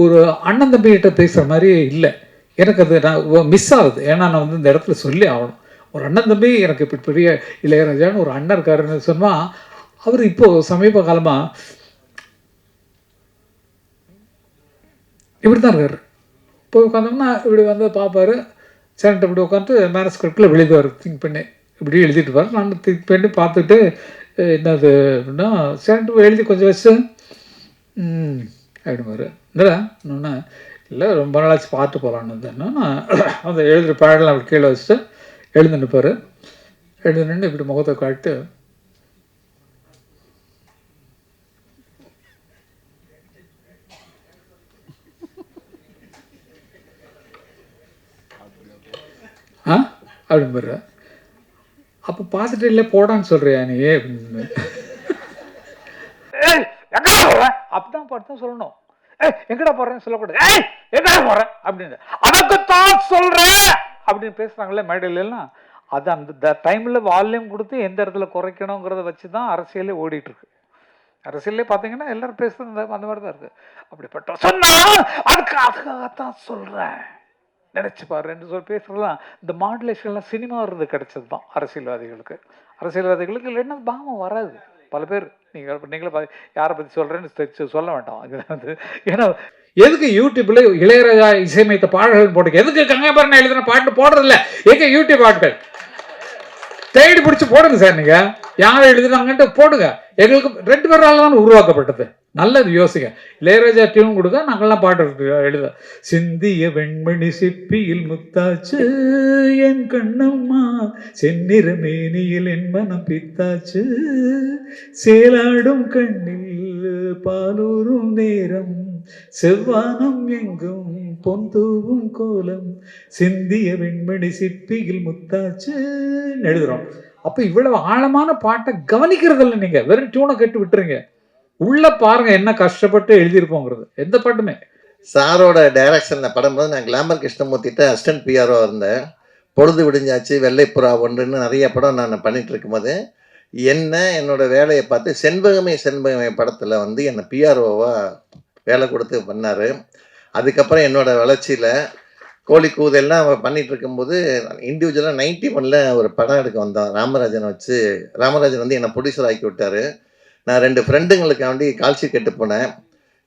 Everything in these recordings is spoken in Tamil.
ஒரு அண்ணன் தம்பிகிட்ட பேசுகிற மாதிரி இல்லை. எனக்கு அது நான் மிஸ் ஆகுது. ஏன்னா நான் வந்து இந்த இடத்துல சொல்லி ஆகணும். ஒரு அண்ணன் தம்பி எனக்கு இப்படி பெரிய இளையராஜான்னு ஒரு அண்ணன் இருக்காருன்னு சொன்னால், அவர் இப்போது சமீப காலமாக இப்படி தான் இருக்கார். போய் உட்காந்தோம்னா இப்படி வந்து பார்ப்பார், சேனட்டை இப்படி உட்காந்துட்டு மேனஸ்கிரிப்டில் எழுதுவார். திங்க் பண்ணி இப்படி எழுதிட்டு பாரு. நான் திங்க் பண்ணி பார்த்துட்டு என்னது அப்படின்னா சேனட்டு எழுதி கொஞ்சம் வச்சு அப்படின்பாரு. இல்லை இன்னொன்று இல்லை ரொம்ப நாளாச்சு பார்த்து போகலான்னு இருந்தேன்னா அந்த எழுதுகிற பேடெல்லாம் அப்படி கீழே வச்சுட்டு எழுந்து நிற்பார். எழுந்து நின்று இப்படி முகத்தை காட்டு அப்படின்பாரு. அப்போ பார்த்துட்டு இல்லை போடான்னு சொல்கிறியா நீ அப்படின்னு. அப்படிதான் பார்த்து தான் சொல்லணும். எங்கடா போடுறேன்னு சொல்லக்கூடாது. எங்கடா போடுறேன் அப்படின்னு அதற்குத்தான் சொல்றேன் அப்படின்னு பேசுறாங்களே மேடையிலாம். அது அந்த டைம்ல வால்யூம் கொடுத்து எந்த இடத்துல குறைக்கணுங்கிறத வச்சு தான் அரசியலே ஓடிட்டு இருக்கு. அரசியலே பார்த்தீங்கன்னா எல்லாரும் பேசுறது அந்த மாதிரி தான் இருக்கு. அப்படிப்பட்ட சொன்னா அதுக்காகத்தான் சொல்றேன் நினைச்சு பாரு என்று சொல்லி பேசுறதுலாம் இந்த மாடுலேஷன்லாம் சினிமா இருந்து கிடைச்சது தான் அரசியல்வாதிகளுக்கு. அரசியல்வாதிகளுக்கு இல்லைன்னா பாவம் வராது. பல பேர் நீங்களே யாரை பற்றி சொல்கிறேன்னு சொல்ல வேண்டாம். இது வந்து ஏன்னா எதுக்கு யூடியூப்ல இளையராஜா இசையமைத்த பாடல்கள் போட்டு எதுக்கு கங்காபரண எழுதின பாட்டு போடுறதில்ல? எங்க யூடியூப் ஆட்கள் தேடி பிடிச்சி போடுங்க சார். நீங்க யார் எழுதுனாங்கன்ட்டு போடுங்க. எங்களுக்கு 2 பேரால தான் உருவாக்கப்பட்டது. நல்லது யோசிங்க. இளையராஜா டியூன் கொடுக்க நாங்கள்லாம் பாட்டு எழுத. சிந்திய வெண்மணி சிப்பியில் முத்தாச்சு என் கண்ணம்மா, செந்நிற மேனியில் என் மனம் பித்தாச்சு, சேலாடும் கண்ணில் பாலூரும் நேரம், செவ்வானம் எங்கும் பொன் தூவும் கோலம், சிந்திய வெண்மணி சிப்பியில் முத்தாச்சு எழுதுறோம். அப்போ இவ்வளவு ஆழமான பாட்டை கவனிக்கிறது இல்லை. நீங்க வெறும் டியூனை கேட்டு விட்டுருங்க. உள்ள பாருங்க என்ன கஷ்டப்பட்டு எழுதியிருப்போங்கிறது. எந்த பாட்டுமே சாரோட டைரக்ஷன்ல படும்போது நான் கிளாமர் கிருஷ்ணமூர்த்திட்ட அசிஸ்டன்ட் பிஆர்ஓ இருந்தேன். பொழுது விடிஞ்சாச்சு, வெள்ளைப்புறா ஒன்றுன்னு நிறைய படம் நான் பண்ணிட்டு இருக்கும்போது என்னோட வேலையை பார்த்து செண்பகமே படத்தில் வந்து என்னை பிஆர்ஓவா வேலை கொடுத்து பண்ணார். அதுக்கப்புறம் என்னோட வளர்ச்சியில் கோழி கூதெல்லாம் பண்ணிட்டு இருக்கும்போது இண்டிவிஜுவலாக 91 ஒரு படம் எடுக்க வந்தோம். ராமராஜன் வந்து என்னை ப்ரொடியூசர் ஆக்கி விட்டார். நான் 2 ஃப்ரெண்டுங்களுக்காண்டி கால்ஷீட் கேட்டு போனேன்.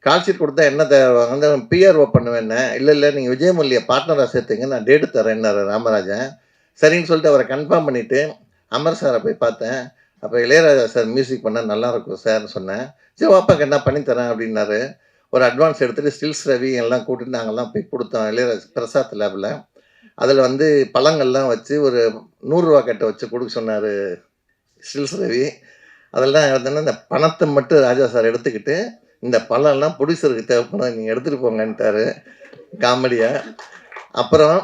கால்ஷீட் கொடுத்தா என்ன வந்து பிஆர்ஓ பண்ணுவேன்னு. இல்லை நீங்கள் விஜயமுல்லியை பார்ட்னராக சேர்த்துங்க, நான் டேட்டு தரேன்னாரு ராமராஜன். சரின்னு சொல்லிட்டு அவரை கன்ஃபார்ம் பண்ணிவிட்டு அமர் சாரை போய் பார்த்தேன். அப்போ இளையராஜா சார் மியூசிக் பண்ணால் நல்லாயிருக்கும் சார்னு சொன்னேன். சரி வாப்பாக்கு என்ன பண்ணித்தரேன் அப்படின்னாரு. ஒரு அட்வான்ஸ் எடுத்துகிட்டு ஸ்டில்ஸ் ரவி எல்லாம் கூட்டிட்டு நாங்கள்லாம் போய் கொடுத்தோம் இளையராஜா பிரசாத் லேபில். அதில் வந்து பழங்கள்லாம் வச்சு ஒரு 100 ரூபா கட்டை வச்சு கொடுக்க சொன்னார் ஸ்டில்ஸ் ரவி. அதெல்லாம் எழுதுனா இந்த பணத்தை மட்டும் ராஜா சார் எடுத்துக்கிட்டு இந்த பழம்லாம் ப்ரொடியூசருக்கு தேவைப்படும், நீங்கள் எடுத்துகிட்டு போங்கன்ட்டார் காமெடியாக. அப்புறம்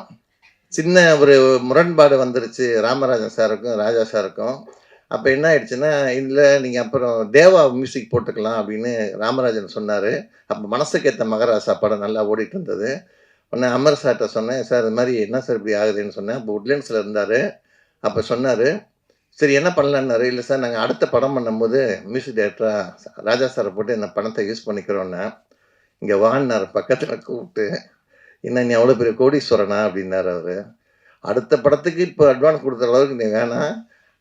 சின்ன ஒரு முரண்பாடு வந்துருச்சு ராமராஜன் சாருக்கும் ராஜா சாருக்கும். அப்போ என்ன ஆயிடுச்சுன்னா, இல்லை நீங்கள் அப்புறம் தேவா மியூசிக் போட்டுக்கலாம் அப்படின்னு ராமராஜன் சொன்னார். அப்போ மனசுக்கேற்ற மகராசா படம் நல்லா ஓடிட்டு இருந்தது. உடனே அமர் சார்கிட்ட சொன்னேன், சார் இது மாதிரி என்ன சார் இப்படி ஆகுதுன்னு சொன்னேன். அப்போ உட்லேண்ட்ஸில் இருந்தார். அப்போ சொன்னார், சரி என்ன பண்ணலான்னாரு. இல்லை சார் நாங்கள் அடுத்த படம் பண்ணும்போது மியூசிக் டைரக்டராக ராஜா சாரை போட்டு இந்த பணத்தை யூஸ் பண்ணிக்கிறோன்னா, இங்கே வான்னார் பக்கத்தில் கூப்பிட்டு, என்ன நீ அவ்வளோ பெரிய கோடீஸ்வரனா அப்படின்னாரு அவர். அடுத்த படத்துக்கு இப்போ அட்வான்ஸ் கொடுக்குற அளவுக்கு நீ வேணாம்,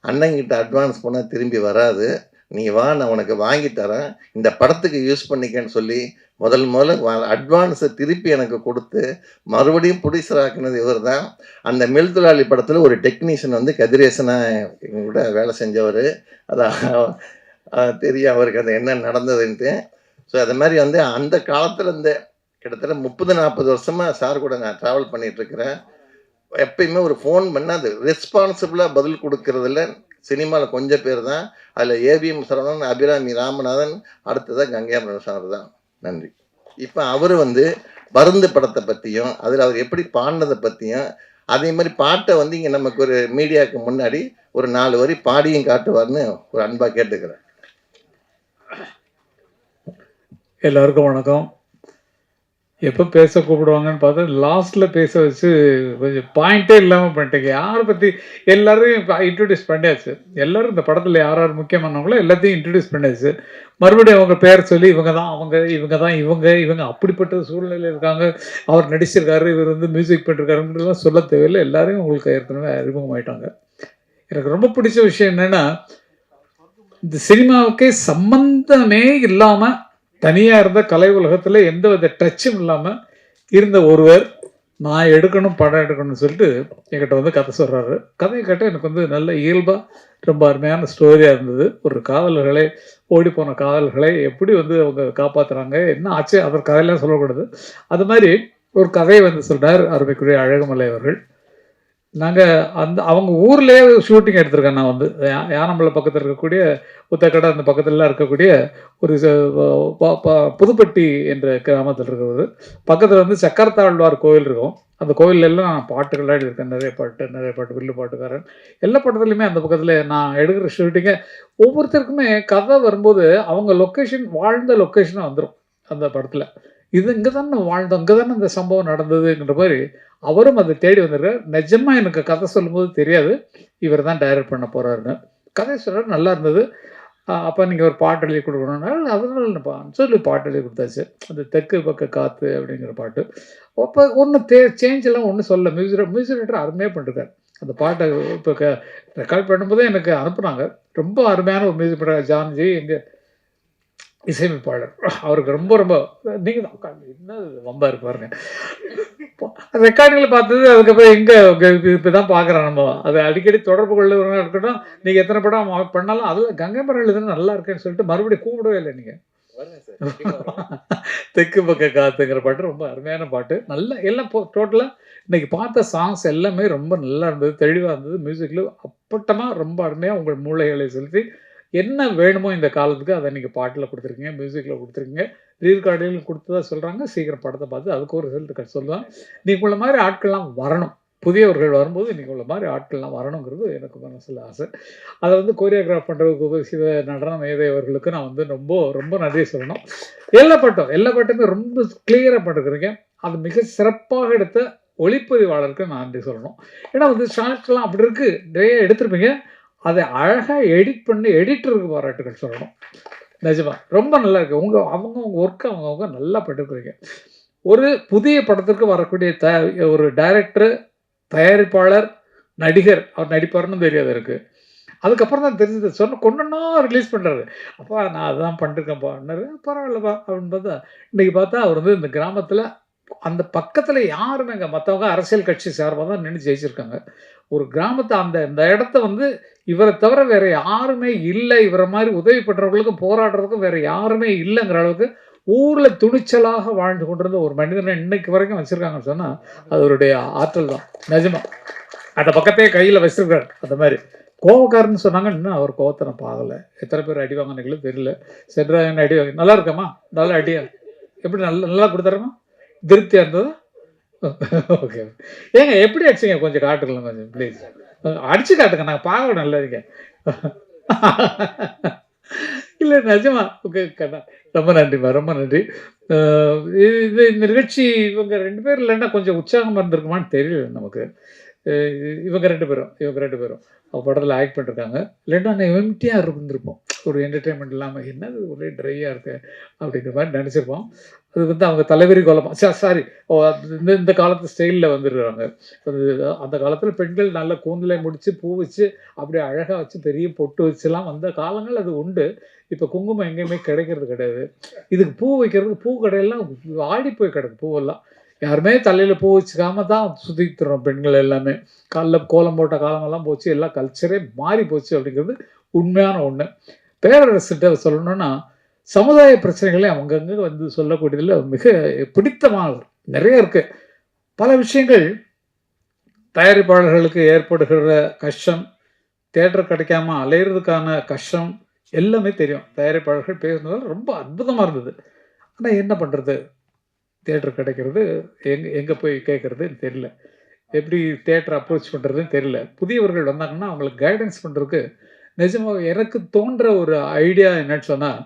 அண்ணங்கிட்ட அட்வான்ஸ் போனால் திரும்பி வராது, நீ வா நான் உனக்கு வாங்கி தரேன், இந்த படத்துக்கு யூஸ் பண்ணிக்கன்னு சொல்லி முதல்ல அட்வான்ஸை திருப்பி எனக்கு கொடுத்து மறுபடியும் ப்ரொடியூசர் ஆக்கினது இவர் தான். அந்த மில் தொழிலாளி படத்தில் ஒரு டெக்னீஷியன் வந்து கதிரேசனாக எங்கூட வேலை செஞ்சவர். அதான் தெரியும் அவருக்கு அது என்ன நடந்ததுன்ட்டு. ஸோ அது மாதிரி வந்து அந்த காலத்தில் இந்த கிட்டத்தட்ட 30-40 வருஷமாக சார் கூட நான் ட்ராவல் பண்ணிகிட்ருக்கிறேன். எப்பயுமே ஒரு ஃபோன் பண்ணால் அது ரெஸ்பான்சிபிளாக பதில் கொடுக்கறதில்ல சினிமாவில் கொஞ்சம் பேர் தான். அதில் ஏவிஎம் சரவணன், அபிராமி ராமநாதன், அடுத்ததாக கங்கையாமரன் சார் தான். நன்றி. இப்போ அவர் வந்து மருந்து படத்தை பற்றியும் அதில் அவர் எப்படி பாடினதை பற்றியும் அதே மாதிரி பாட்டை வந்து இங்கே நமக்கு ஒரு மீடியாவுக்கு முன்னாடி ஒரு 4 வரி பாடியும் காட்டுவார்னு ஒரு அன்பாக கேட்டுக்கிறேன். எல்லாருக்கும் வணக்கம். எப்போ பேச கூப்பிடுவாங்கன்னு பார்த்தா லாஸ்ட்டில் பேச வச்சு கொஞ்சம் பாயிண்ட்டே இல்லாமல் பண்ணிட்டீங்க. யாரை பற்றி எல்லாரையும் இப்போ இன்ட்ரடியூஸ் பண்ணியாச்சு. எல்லோரும் இந்த படத்தில் யார் யார் முக்கியமானவங்களோ எல்லாத்தையும் இன்ட்ரடியூஸ் பண்ணியாச்சு. மறுபடியும் அவங்க பேர் சொல்லி இவங்க தான் அவங்க, இவங்க தான் இவங்க, இவங்க அப்படிப்பட்ட சூழ்நிலையில் இருக்காங்க, அவர் நடிச்சிருக்காரு, இவர் வந்து மியூசிக் பண்ணிருக்காருன்றதுலாம் சொல்ல தேவையில்லை. எல்லாரையும் உங்களுக்கு ஏற்கனவே அறிமுகமாயிட்டாங்க. எனக்கு ரொம்ப பிடிச்ச விஷயம் என்னென்னா, இந்த சினிமாவுக்கே சம்பந்தமே இல்லாமல் தனியாக இருந்த கலை உலகத்தில் எந்த வித டச்சும் இல்லாமல் இருந்த ஒருவர் நான் எடுக்கணும் படம் எடுக்கணும்னு சொல்லிட்டு என்கிட்ட வந்து கதை சொல்கிறாரு. கதையை கேட்டால் எனக்கு வந்து நல்ல இயல்பாக ரொம்ப அருமையான ஸ்டோரியாக இருந்தது. ஒரு காதலர்களை ஓடிப்போன காதல்களை எப்படி வந்து அவங்க காப்பாற்றுறாங்க, என்ன ஆச்சு, அதற்கு கதையெல்லாம் சொல்லக்கூடாது. அது மாதிரி ஒரு கதையை வந்து சொல்கிறார் அருமைக்குரிய அழகுமலை அவர்கள். நாங்கள் அவங்க ஊர்லேயே ஷூட்டிங் எடுத்திருக்கேன். நான் வந்து யானம்பலம் பக்கத்தில் இருக்கக்கூடிய புத்தக்கடை அந்த பக்கத்துலலாம் இருக்கக்கூடிய ஒரு புதுப்பட்டி என்ற கிராமத்தில் இருக்கிறது. பக்கத்தில் வந்து சக்கரத்தாழ்வார் கோவில் இருக்கும். அந்த கோவிலெல்லாம் நான் பாட்டுகள்லாம் எழுதியிருக்கேன். நிறைய பாட்டு, வில்லு பாட்டுக்காரன், எல்லா படத்துலையுமே அந்த பக்கத்தில் நான் எடுக்கிற ஷூட்டிங்கை ஒவ்வொருத்தருக்குமே கதை வரும்போது அவங்க லொக்கேஷன், வாழ்ந்த லொக்கேஷனாக வந்துடும் அந்த படத்தில். இது இங்கே தானே வாழ்ந்தோம், இங்கே தானே இந்த சம்பவம் நடந்ததுங்கிற மாதிரி அவரும் அதை தேடி வந்திருக்கார். நிஜமாக எனக்கு கதை சொல்லும்போது தெரியாது இவர் தான் டைரக்ட் பண்ண போகிறாருன்னு. கதை சொல்கிறார், நல்லா இருந்தது. அப்போ நீங்கள் ஒரு பாட்டு எழுதி கொடுக்கணுன்னாலும் அதனால சொல்லி பாட்டு எழுதி கொடுத்தாச்சு. அந்த தெற்கு பக்க காற்று அப்படிங்கிற பாட்டு. அப்போ ஒன்றும் சேஞ்செல்லாம் ஒன்றும் சொல்ல. மியூசிக் டைரக்டர் அருமையாக பண்ணிருக்கார். அந்த பாட்டை இப்போ ரெக்கார்ட் பண்ணும்போதே எனக்கு அனுப்புனாங்க. ரொம்ப அருமையான ஒரு மியூசிக் டைரக்டர் ஜான்ஜி, எங்கள் இசையமைப்பாளர். அவருக்கு ரொம்ப ரொம்ப நீங்கள் தான் என்ன வம்பா இருக்கு பாருங்க. ரெக்கார்டிங்கில் பார்த்தது, அதுக்கப்புறம் எங்கே இப்போ தான் பார்க்குறேன். நம்ம அதை அடிக்கடி தொடர்பு கொள்ள இருக்கட்டும். நீங்கள் எத்தனை படம் பண்ணாலும் அதில் கங்கை மரம் எழுதுனா நல்லா இருக்குன்னு சொல்லிட்டு மறுபடியும் கூப்பிடவே இல்லை. நீங்கள் தெற்கு பக்க காத்துங்கிற பாட்டு ரொம்ப அருமையான பாட்டு. நல்ல எல்லாம் டோட்டலாக இன்னைக்கு பார்த்த சாங்ஸ் எல்லாமே ரொம்ப நல்லா இருந்தது, தெளிவாக இருந்தது. மியூசிக்கில் அப்பட்டமாக ரொம்ப அருமையாக உங்கள் மூளைகளை செலுத்தி என்ன வேணுமோ இந்த காலத்துக்கு அதை நீங்கள் பாட்டில் கொடுத்துருக்கீங்க, மியூசிக்கில் கொடுத்துருக்கீங்க, ரீல்கார்டில் கொடுத்ததா சொல்கிறாங்க. சீக்கிரம் படத்தை பார்த்து அதுக்கு ஒரு ரிசல்ட் சொல்லுவேன். நீங்கள் உள்ள மாதிரி ஆட்கள்லாம் வரணும். புதியவர்கள் வரும்போது நீங்கள் உள்ள மாதிரி ஆட்கள்லாம் வரணுங்கிறது எனக்கு மனசில் ஆசை. அதை வந்து கோரியோகிராஃப் பண்ணுறதுக்கு உபயோகித்த நடன மேதை அவர்களுக்கு நான் வந்து ரொம்ப ரொம்ப நன்றி சொல்லணும். எல்லா பாட்டுமே ரொம்ப கிளியராக பண்ணிருக்கிறீங்க. அது மிக சிறப்பாக எடுத்த ஒளிப்பதிவாளருக்கு நான் நன்றி சொல்லணும். ஏன்னா வந்து ஷார்ட்ஸ்லாம் அப்படி இருக்குது, நிறைய எடுத்திருப்பீங்க. அதை அழகாக எடிட் பண்ணி எடிட்டருக்கு பாராட்டுகள் சொல்லணும். நிஜமா ரொம்ப நல்லா இருக்குது. அவங்க ஒர்க்கு அவங்க நல்லா பண்ணிருக்கிறீங்க. ஒரு புதிய படத்திற்கு வரக்கூடிய ஒரு டைரக்டர், தயாரிப்பாளர், நடிகர், அவர் நடிப்பாருன்னு தெரியாது இருக்குது. அதுக்கப்புறம் தான் தெரிஞ்சது. கொண்டுன்னா ரிலீஸ் பண்ணுறாரு. அப்பா நான் அதுதான் பண்ணிருக்கேன்ப்பான்னாரு. பரவாயில்லப்பா அப்படின்னு பார்த்தா இன்றைக்கி பார்த்தா அவர் வந்து இந்த கிராமத்தில் அந்த பக்கத்தில் யாருமே இங்கே மற்றவங்க அரசியல் கட்சி சார்பாக தான் நின்று ஜெயிச்சிருக்காங்க. ஒரு கிராமத்தை இந்த இடத்த வந்து இவரை தவிர வேறு யாருமே இல்லை, இவரை மாதிரி உதவி பண்ணுறவங்களுக்கும் போராடுறதுக்கும் வேறு யாருமே இல்லைங்கிற அளவுக்கு ஊரில் துணிச்சலாக வாழ்ந்து கொண்டிருந்த ஒரு மனிதனை இன்னைக்கு வரைக்கும் வச்சுருக்காங்கன்னு சொன்னால் அது அவருடைய ஆற்றல் தான். நிஜமா அந்த பக்கத்தையே கையில் வச்சிருக்காரு. அந்த மாதிரி கோவக்காரன்னு சொன்னாங்க. இன்னும் அவர் கோவத்தை நான் பார்க்கலை. எத்தனை பேர் அடி வாங்கினீங்களும் தெரியல. சென்றாங்க அடி வாங்கி நல்லா இருக்காமா, நல்லா அடியா, எப்படி நல்லா கொடுத்தாரமா, திருப்தியாக இருந்ததா? ஓகே. ஏங்க எப்படி அடிச்சிங்க கொஞ்சம் காட்டுக்கலாம், கொஞ்சம் ப்ளீஸ் அடிச்சு காட்டுங்க, நாங்கள் பார்க்க நல்லா இருக்கேன். இல்லை நிஜமா. ஓகே கண்ணா, ரொம்ப நன்றிம்மா, ரொம்ப நன்றி. இந்த நிகழ்ச்சி இவங்க 2 பேர் இல்லைன்னா கொஞ்சம் உற்சாகமாக இருந்திருக்குமான்னு தெரியல நமக்கு. இவங்க ரெண்டு பேரும் படத்தில் ஆக்ட் பண்ணிருக்காங்க. இல்லைன்னா நான் எம்டியாக இருந்திருப்போம், ஒரு என்டர்டெயின்மெண்ட் இல்லாமல். என்னது ஒரே ட்ரையாக இருக்கு அப்படிங்கிற மாதிரி நினச்சிருப்போம். அது வந்து அவங்க தலைவரி கோலமாக சாரி இந்த காலத்து ஸ்டைலில் வந்துடுறாங்க. அது அந்த காலத்தில் பெண்கள் நல்ல கூந்தலை முடித்து பூ வச்சு அப்படியே அழகாக வச்சு பெரிய பொட்டு வச்சுலாம் வந்த காலங்கள் அது உண்டு. இப்போ குங்குமம் எங்கேயுமே கிடைக்கிறது கிடையாது. இதுக்கு பூ வைக்கிறதுக்கு பூ கடையெல்லாம் ஆடி போய் கிடக்கு. பூவெல்லாம் யாருமே தலையில் பூ வச்சுக்காம தான் சுற்றிட்டுறோம் பெண்கள் எல்லாமே. காலில் கோலம் போட்ட காலமெல்லாம் போச்சு, எல்லாம் கல்ச்சரே மாறி போச்சு அப்படிங்கிறது உண்மையான ஒன்று. பேரரசுகிட்ட சொல்லணும்னா சமுதாய பிரச்சனைகளை அவங்கங்க வந்து சொல்லக்கூடியதில் மிக பிடித்தமானது நிறைய இருக்குது. பல விஷயங்கள் தயாரிப்பாளர்களுக்கு ஏற்படுகிற கஷ்டம், தேட்டர் கிடைக்காம அலையிறதுக்கான கஷ்டம் எல்லாமே தெரியும். தயாரிப்பாளர்கள் பேசுனதால் ரொம்ப அற்புதமாக இருந்தது. ஆனால் என்ன பண்ணுறது, தேட்டர் கிடைக்கிறது எங்கே போய் கேட்குறதுன்னு தெரியல, எப்படி தேட்டர் அப்ரோச் பண்ணுறதுன்னு தெரியல. புதியவர்கள் வந்தாங்கன்னா அவங்களுக்கு கைடன்ஸ் பண்ணுறதுக்கு நிஜமாக எனக்கு தோன்ற ஒரு ஐடியா என்னன்னு சொன்னால்,